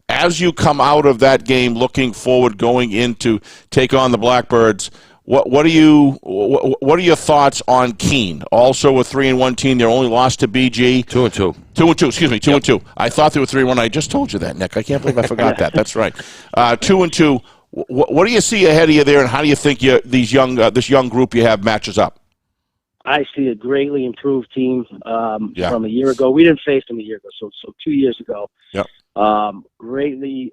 As you come out of that game, looking forward, going into take on the Blackbirds, what are your thoughts on Keene? Also a 3-1 team. They're only lost to BG. 2-2. 2-2. Excuse me. 2-2. I thought they were 3-1. I just told you that, Nick. I can't believe I forgot that. That's right. 2-2. What do you see ahead of you there, and how do you think this young group you have matches up? I see a greatly improved team from a year ago. We didn't face them a year ago, so 2 years ago. Yep. Greatly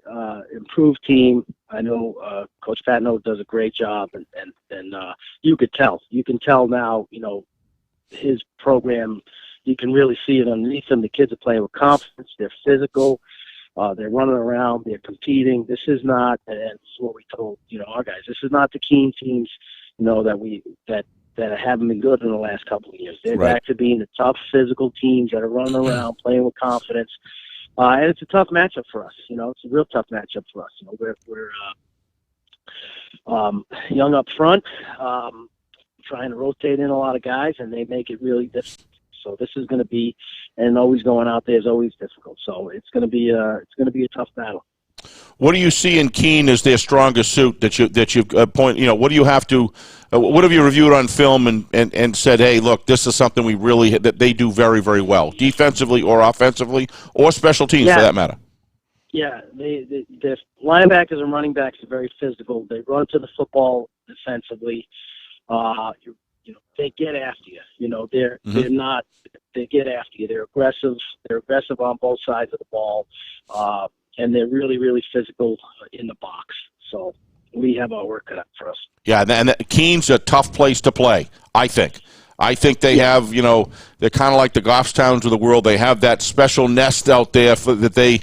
improved team. I know Coach Patno does a great job, and you could tell. You can tell now, his program, you can really see it underneath them. The kids are playing with confidence. They're physical. They're running around. They're competing. This is not, and this is what we told, our guys, this is not the Keene teams, that haven't been good in the last couple of years. They're back to being the tough physical teams that are running around, playing with confidence. And it's a tough matchup for us. It's a real tough matchup for us. We're young up front, trying to rotate in a lot of guys, and they make it really difficult. So this is going to be, and always going out there is always difficult. So it's going to be a tough battle. What do you see in Keene as their strongest suit that you point? What do you have to? What have you reviewed on film and said, hey, look, this is something we really that they do very, very well, defensively or offensively or special teams for that matter? Yeah, the linebackers and running backs are very physical. They run to the football defensively. They get after you. They're not. They get after you. They're aggressive. They're aggressive on both sides of the ball, and they're really, really physical in the box. So we have our work cut out for us. Yeah, and Keene's a tough place to play, I think. I think they have, they're kind of like the Goffstowns of the world. They have that special nest out there that they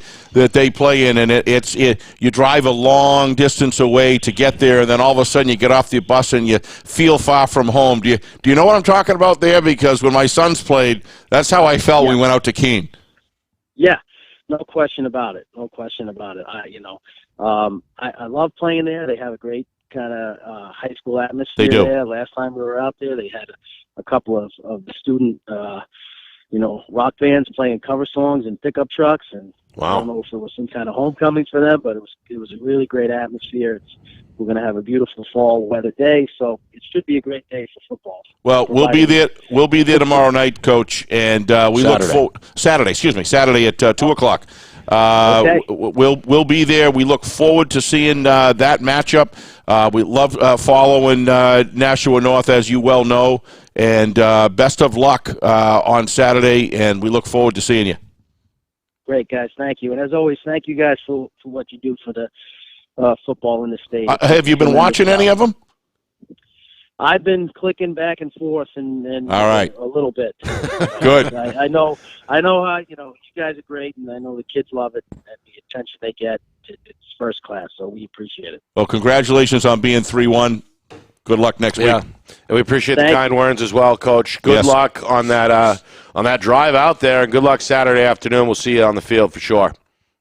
play in, and you drive a long distance away to get there, and then all of a sudden you get off the bus and you feel far from home. Do you know what I'm talking about there? Because when my sons played, that's how I felt when we went out to Keene. Yeah, no question about it. No question about it. I love playing there. They have a great kind of high school atmosphere there. Last time we were out there, they had a couple of the student, rock bands playing cover songs in pickup trucks, and wow. I don't know if it was some kind of homecoming for them, but it was a really great atmosphere. We're going to have a beautiful fall weather day, so it should be a great day for football. Well, we'll be there. We'll be there tomorrow night, Coach, and look forward. Saturday at 2:00. Okay. We'll be there. We look forward to seeing that matchup. We love following Nashua North, as you well know, and best of luck on Saturday, and we look forward to seeing you. Great, guys. Thank you. And as always, thank you guys for what you do for the football in the state. Have you been watching any of them? I've been clicking back and forth and all right. a little bit. Good. I know how, you guys are great, and I know the kids love it, and the attention they get, it's first class, so we appreciate it. Well, congratulations on being 3-1. Good luck next week. And we appreciate the kind words as well, Coach. Good luck on that drive out there, and good luck Saturday afternoon. We'll see you on the field for sure.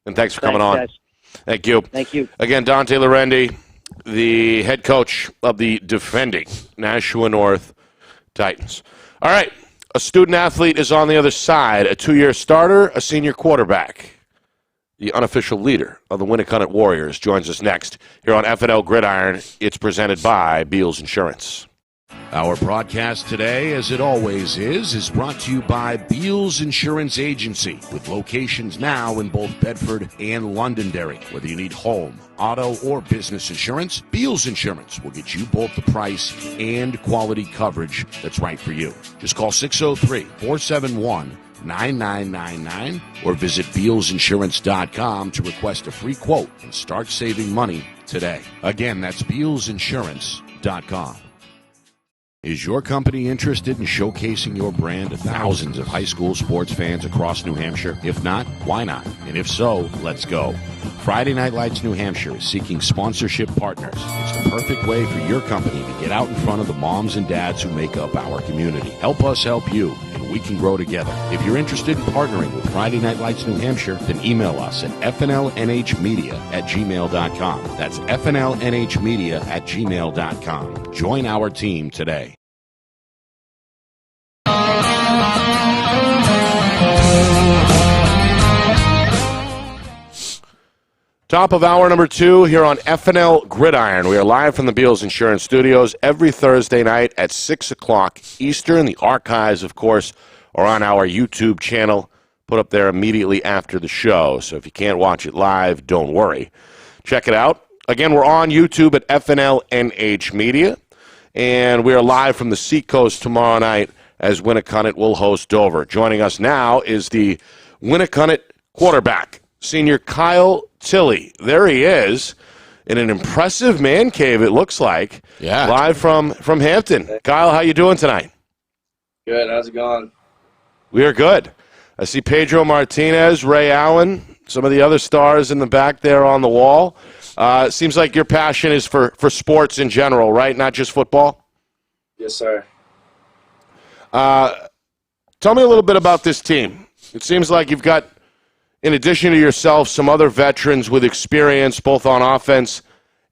And thanks for coming on. Guys. Thank you. Thank you. Again, Dante Lorende, the head coach of the defending Nashua North Titans. All right, a student athlete is on the other side, a 2-year starter, a senior quarterback. The unofficial leader of the Winnicott Warriors joins us next here on FNL Gridiron. It's presented by Beals Insurance. Our broadcast today, as it always is brought to you by Beals Insurance Agency, with locations now in both Bedford and Londonderry. Whether you need home, auto, or business insurance, Beals Insurance will get you both the price and quality coverage that's right for you. Just call 603-471-9999 or visit BealsInsurance.com to request a free quote and start saving money today. Again, that's BealsInsurance.com. Is your company interested in showcasing your brand to thousands of high school sports fans across New Hampshire? If not, why not? And if so, let's go. Friday Night Lights New Hampshire is seeking sponsorship partners. It's the perfect way for your company to get out in front of the moms and dads who make up our community. Help us help you, and we can grow together. If you're interested in partnering with Friday Night Lights New Hampshire, then email us at fnlnhmedia@gmail.com. That's fnlnhmedia@gmail.com. Join our team today. Top of hour number 2 here on FNL Gridiron. We are live from the Beals Insurance Studios every Thursday night at 6 o'clock Eastern. The archives, of course, are on our YouTube channel, put up there immediately after the show. So if you can't watch it live, don't worry. Check it out. Again, we're on YouTube at FNLNH Media, and we are live from the Seacoast tomorrow night as Winnicott will host Dover. Joining us now is the Winnicott quarterback, senior Kyle Tilley. There he is in an impressive man cave, it looks like. Yeah. Live from Hampton. Kyle, how you doing tonight? Good. How's it going? We are good. I see Pedro Martinez, Ray Allen, some of the other stars in the back there on the wall. It seems like your passion is for sports in general, right? Not just football? Yes, sir. Tell me a little bit about this team. It seems like you've got, in addition to yourself, some other veterans with experience both on offense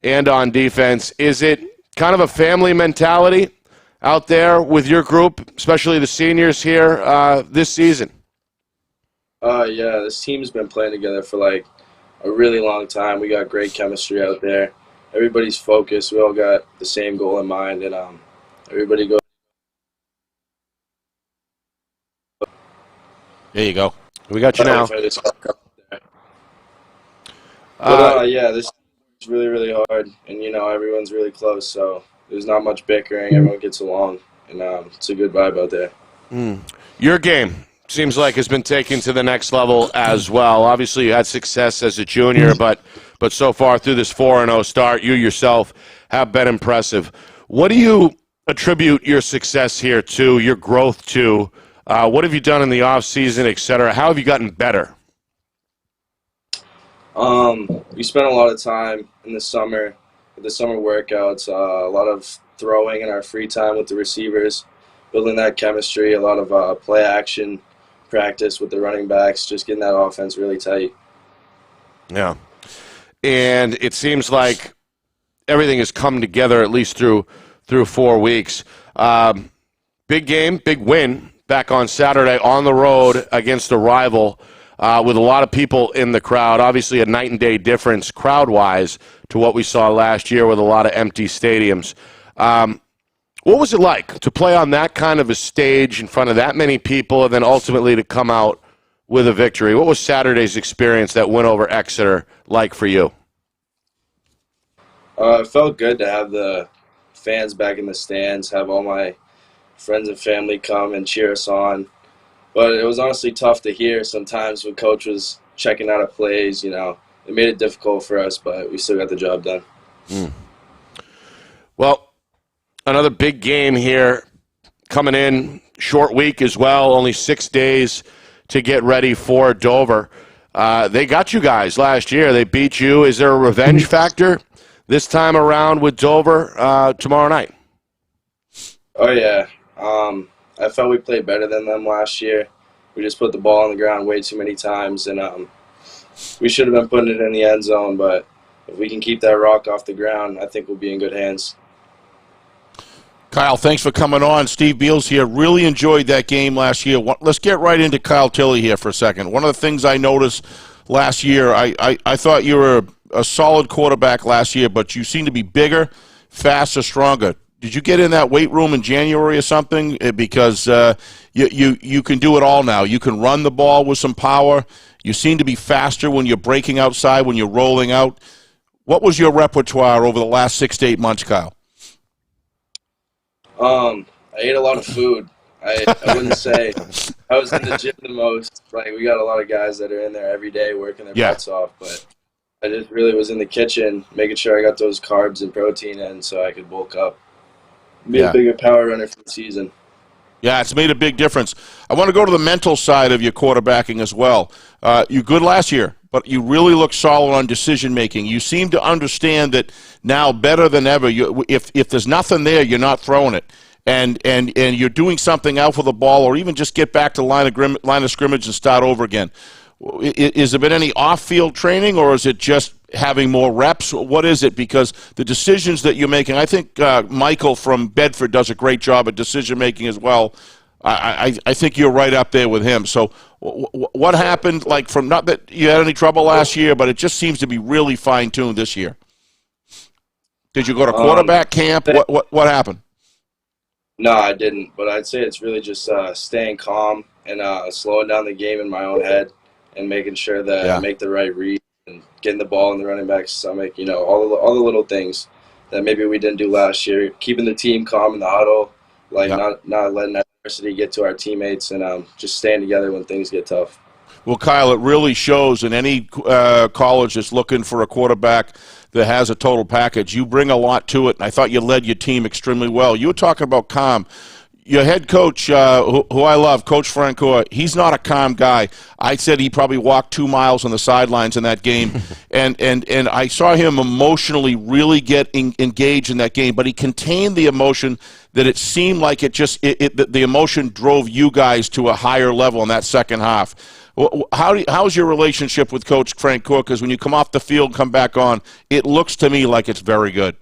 and on defense. Is it kind of a family mentality out there with your group, especially the seniors here this season? Yeah, this team's been playing together for like a really long time. We got great chemistry out there. Everybody's focused. We all got the same goal in mind, and everybody goes. There you go. We got you now. But yeah, this is really, really hard, and everyone's really close, so there's not much bickering. Everyone gets along, and it's a good vibe out there. Your game seems like has been taken to the next level as well. Obviously, you had success as a junior, but so far through this 4-0 start, you yourself have been impressive. What do you attribute your success here to, your growth to? What have you done in the offseason, et cetera? How have you gotten better? We spent a lot of time in the summer with the summer workouts, a lot of throwing in our free time with the receivers, building that chemistry, a lot of play action practice with the running backs, just getting that offense really tight. Yeah. And it seems like everything has come together, at least through 4 weeks. Big game, big win back on Saturday on the road against a rival with a lot of people in the crowd. Obviously a night and day difference crowd-wise to what we saw last year with a lot of empty stadiums. What was it like to play on that kind of a stage in front of that many people and then ultimately to come out with a victory? What was Saturday's experience, that win over Exeter, like for you? It felt good to have the fans back in the stands, have all my friends and family come and cheer us on. But it was honestly tough to hear sometimes when Coach was checking out of plays. It made it difficult for us, but we still got the job done. Well, another big game here coming in, short week as well, only 6 days to get ready for Dover. They got you guys last year. They beat you. Is there a revenge factor this time around with Dover tomorrow night? Oh, yeah. I felt we played better than them last year. We just put the ball on the ground way too many times, and we should have been putting it in the end zone, but if we can keep that rock off the ground, I think we'll be in good hands. Kyle, thanks for coming on. Steve Beals here. Really enjoyed that game last year. Let's get right into Kyle Tilley here for a second. One of the things I noticed last year, I thought you were a solid quarterback last year, but you seem to be bigger, faster, stronger. Did you get in that weight room in January or something? Because you can do it all now. You can run the ball with some power. You seem to be faster when you're breaking outside, when you're rolling out. What was your repertoire over the last 6 to 8 months, Kyle? I ate a lot of food. I wouldn't say I was in the gym the most. Like, we got a lot of guys that are in there every day working their butts off, but I just really was in the kitchen making sure I got those carbs and protein in so I could bulk up. Be a bigger power runner for the season. Yeah, it's made a big difference. I want to go to the mental side of your quarterbacking as well. You good last year, but you really look solid on decision-making. You seem to understand that now better than ever. If there's nothing there, you're not throwing it. And you're doing something out for the ball, or even just get back to line of scrimmage and start over again. Is there been any off-field training, or is it just having more reps? What is it? Because the decisions that you're making, I think Michael from Bedford does a great job at decision-making as well. I think you're right up there with him. So what happened, like, from not that you had any trouble last year, but it just seems to be really fine-tuned this year? Did you go to quarterback camp? What happened? No, I didn't, but I'd say it's really just staying calm and slowing down the game in my own head and making sure that I make the right read and getting the ball in the running back's stomach, all the little things that maybe we didn't do last year, keeping the team calm in the huddle, not letting adversity get to our teammates, and just staying together when things get tough. Well, Kyle, it really shows in any college that's looking for a quarterback that has a total package. You bring a lot to it, and I thought you led your team extremely well. You were talking about calm. Your head coach, who I love, Coach Francoeur, he's not a calm guy. I said he probably walked 2 miles on the sidelines in that game, and I saw him emotionally really get engaged in that game, but he contained the emotion that it seemed like the emotion drove you guys to a higher level in that second half. How's your relationship with Coach Francoeur? Because when you come off the field, come back on, it looks to me like it's very good.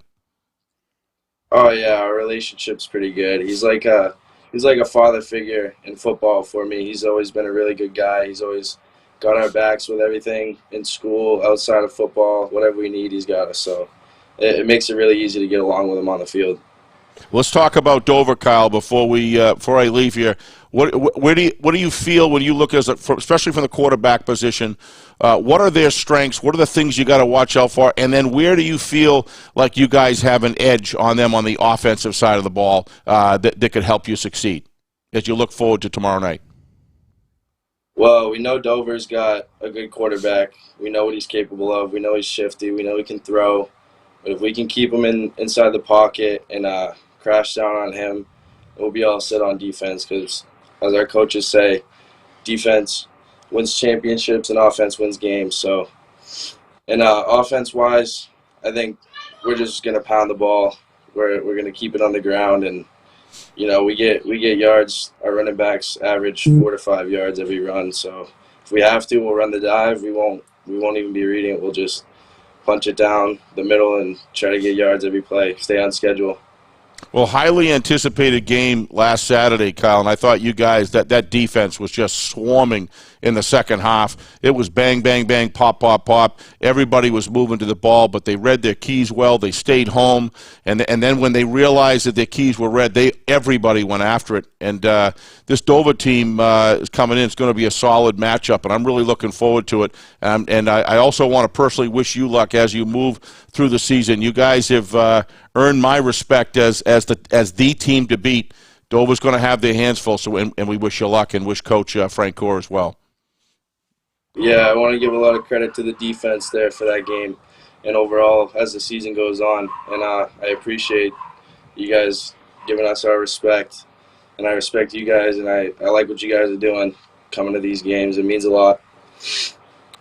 Oh yeah, our relationship's pretty good. He's like a father figure in football for me. He's always been a really good guy. He's always got our backs with everything in school, outside of football, whatever we need, he's got us. So it makes it really easy to get along with him on the field. Let's talk about Dover, Kyle, before I leave here. What do you feel when you look especially from the quarterback position? What are their strengths? What are the things you got to watch out for? And then where do you feel like you guys have an edge on them on the offensive side of the ball that could help you succeed as you look forward to tomorrow night? Well, we know Dover's got a good quarterback. We know what he's capable of. We know he's shifty. We know he can throw. But if we can keep him inside the pocket and crash down on him, we'll be all set on defense because, as our coaches say, defense wins championships and offense wins games. So, and offense-wise, I think we're just going to pound the ball. We're going to keep it on the ground, and we get yards. Our running backs average 4 to 5 yards every run. So if we have to, we'll run the dive. We won't even be reading it. We'll just punch it down the middle and try to get yards every play. Stay on schedule. Well, highly anticipated game last Saturday, Kyle, and I thought you guys, that defense was just swarming in the second half. It was bang, bang, bang, pop, pop, pop. Everybody was moving to the ball, but they read their keys well. They stayed home, and then when they realized that their keys were read, everybody went after it. And this Dover team is coming in. It's going to be a solid matchup, and I'm really looking forward to it. And I also want to personally wish you luck as you move through the season. You guys have earned my respect as the team to beat. Dover's going to have their hands full, and we wish you luck and wish Coach Frank Core as well. Yeah, I want to give a lot of credit to the defense there for that game and overall as the season goes on. And I appreciate you guys giving us our respect. And I respect you guys, and I like what you guys are doing coming to these games. It means a lot.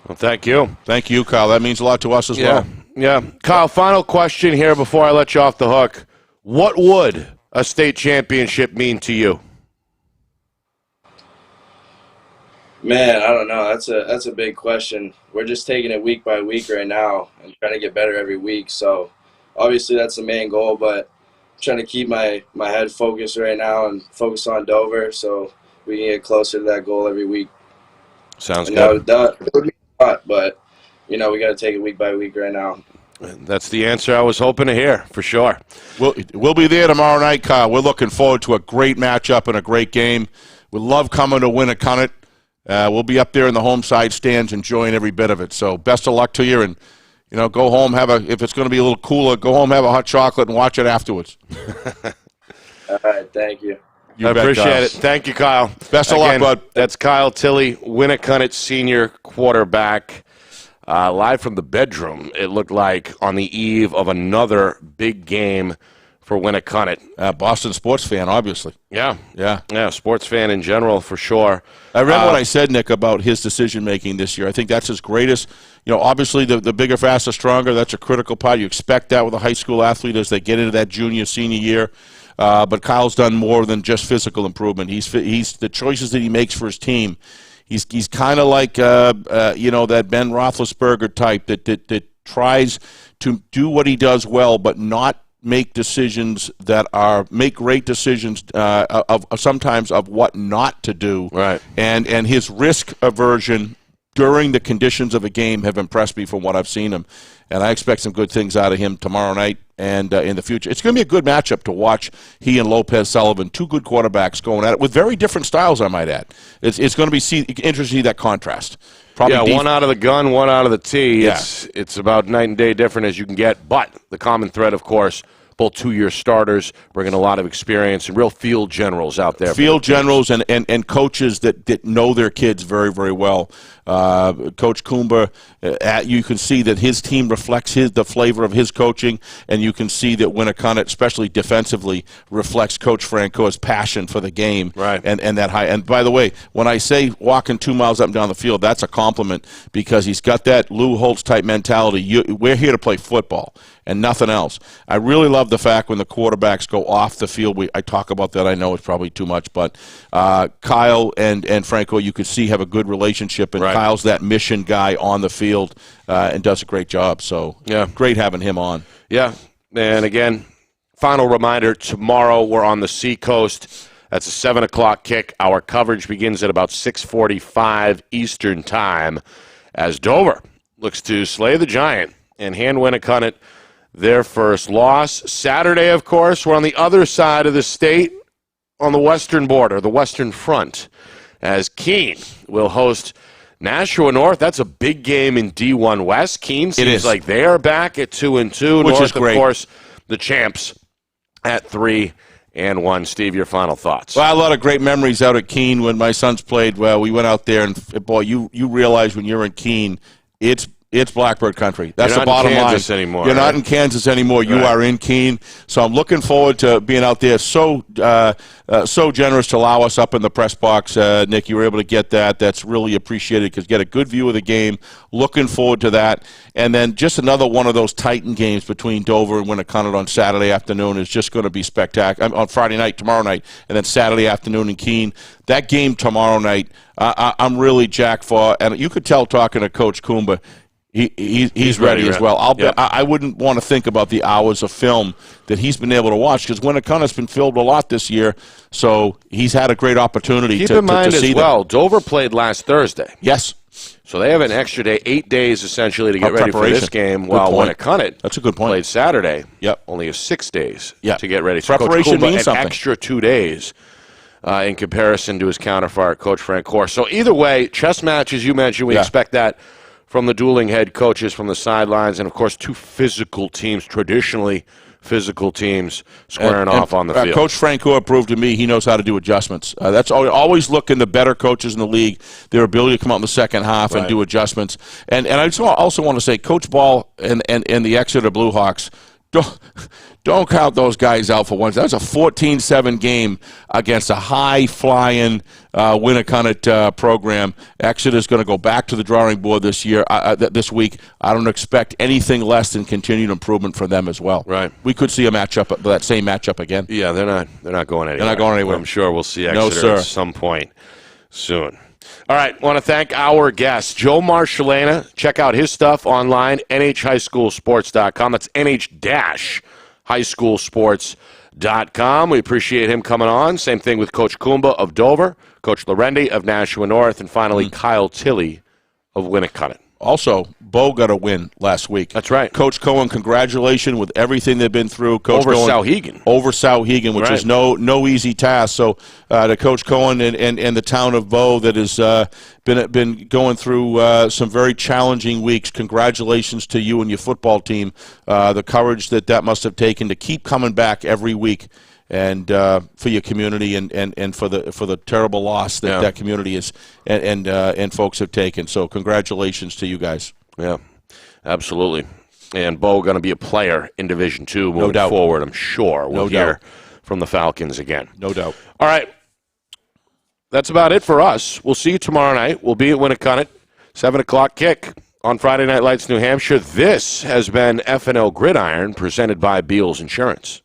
Well, thank you. Thank you, Kyle. That means a lot to us as well. Yeah. Kyle, final question here before I let you off the hook. What would a state championship mean to you? Man, I don't know. That's a big question. We're just taking it week by week right now and trying to get better every week. So obviously that's the main goal, but I'm trying to keep my head focused right now and focus on Dover so we can get closer to that goal every week. Sounds good. That would be a lot, but we got to take it week by week right now. That's the answer I was hoping to hear, for sure. We'll be there tomorrow night, Kyle. We're looking forward to a great matchup and a great game. We love coming to Winnicott. We'll be up there in the home side stands enjoying every bit of it. So best of luck to you, and go home, if it's going to be a little cooler, go home, have a hot chocolate, and watch it afterwards. All right, thank you. I appreciate it. Thank you, Kyle. Best of luck, bud. That's Kyle Tilley, Winnicott senior quarterback. Live from the bedroom, it looked like, on the eve of another big game for Winnicott. Boston sports fan, obviously. Yeah, sports fan in general, for sure. I read what I said, Nick, about his decision-making this year. I think that's his greatest. Obviously the bigger, faster, stronger, that's a critical part. You expect that with a high school athlete as they get into that junior, senior year. But Kyle's done more than just physical improvement. He's the choices that he makes for his team. He's kind of like that Ben Roethlisberger type that tries to do what he does well, but not make decisions make great decisions of sometimes of what not to do. Right. And his risk aversion during the conditions of a game have impressed me from what I've seen him. And I expect some good things out of him tomorrow night and in the future. It's going to be a good matchup to watch, he and Lopez Sullivan, two good quarterbacks going at it with very different styles, I might add. It's going to be interesting to see that contrast. Probably one out of the gun, one out of the tee. Yeah. It's about night and day different as you can get. But the common thread, of course, both two-year starters, bringing a lot of experience and real field generals out there. Field generals and coaches that know their kids very, very well. Coach Coomba, you can see that his team reflects the flavor of his coaching, and you can see that Winnicott, especially defensively, reflects Coach Franco's passion for the game. Right. And that high. And by the way, when I say walking 2 miles up and down the field, that's a compliment because he's got that Lou Holtz type mentality. We're here to play football and nothing else. I really love the fact when the quarterbacks go off the field. I talk about that. I know it's probably too much, but Kyle and Franco, you could see have a good relationship, and right. Kyle's that mission guy on the field and does a great job. So great having him on. Yeah, and again, final reminder, tomorrow we're on the Seacoast. That's a 7 o'clock kick. Our coverage begins at about 6:45 Eastern Time as Dover looks to slay the Giant and hand Winnicott their first loss. Saturday, of course, we're on the other side of the state, on the western border, the western front, as Keene will host Nashua North. That's a big game in D1 West. Keene seems like they are back at 2-2. Which North, is great. Of course, the champs at 3-1. Steve, your final thoughts? Well, a lot of great memories out at Keene when my sons played. Well, we went out there, and boy, you realize when you're in Keene, it's Blackbird country. That's the bottom line. You're not in Kansas anymore. You are in Keene. So I'm looking forward to being out there. So generous to allow us up in the press box, Nick. You were able to get that. That's really appreciated because get a good view of the game. Looking forward to that. And then just another one of those Titan games between Dover and Winnicott on Saturday afternoon is just going to be spectacular. On Friday night, tomorrow night, and then Saturday afternoon in Keene. That game tomorrow night, I'm really jacked for. And you could tell talking to Coach Coomba, he's ready as well. I wouldn't want to think about the hours of film that he's been able to watch because Winnicott's been filmed a lot this year, so he's had a great opportunity to see them. Keep in mind as well, Dover played last Thursday. Yes. So they have an extra day, 8 days essentially to get ready for this game, while Winnicott That's a good point. played Saturday. Yep. Only has 6 days to get ready. So preparation means an something. Extra 2 days in comparison to his counterpart, Coach Frank Core. So either way, chess match, as you mentioned, we expect that from the dueling head coaches from the sidelines, and, of course, two physical teams, traditionally physical teams, squaring off on the field. Coach Francoeur proved to me he knows how to do adjustments. That's always looking the better coaches in the league, their ability to come out in the second half and do adjustments. And I just also want to say, Coach Ball and the Exeter Blue Hawks, don't count those guys out for once. That was a 14-7 game against a high-flying Winnicott program. Exeter's going to go back to the drawing board this week. I don't expect anything less than continued improvement from them as well. Right. We could see that same matchup again. Yeah, they're not going anywhere. They're not going anywhere. I'm sure we'll see Exeter at some point soon. All right, want to thank our guest, Joe Marcelina. Check out his stuff online, nhhighschoolsports.com. That's nh-highschoolsports.com. We appreciate him coming on. Same thing with Coach Coomba of Dover, Coach Lorende of Nashua North, and finally Kyle Tilley of Winnicott. Also, Bo got a win last week. That's right. Coach Cohen, congratulations with everything they've been through. Coach over Cohen, Sauhegan. Over Sauhegan, which is no easy task. So to Coach Cohen and the town of Bo that has been going through some very challenging weeks, congratulations to you and your football team. The courage that must have taken to keep coming back every week. And for your community and for the terrible loss that community is and folks have taken. So congratulations to you guys. Yeah, absolutely. And Bo going to be a player in Division II moving forward, I'm sure. We'll hear from the Falcons again. No doubt. All right. That's about it for us. We'll see you tomorrow night. We'll be at Winnicott, 7 o'clock kick on Friday Night Lights, New Hampshire. This has been FNL Gridiron, presented by Beals Insurance.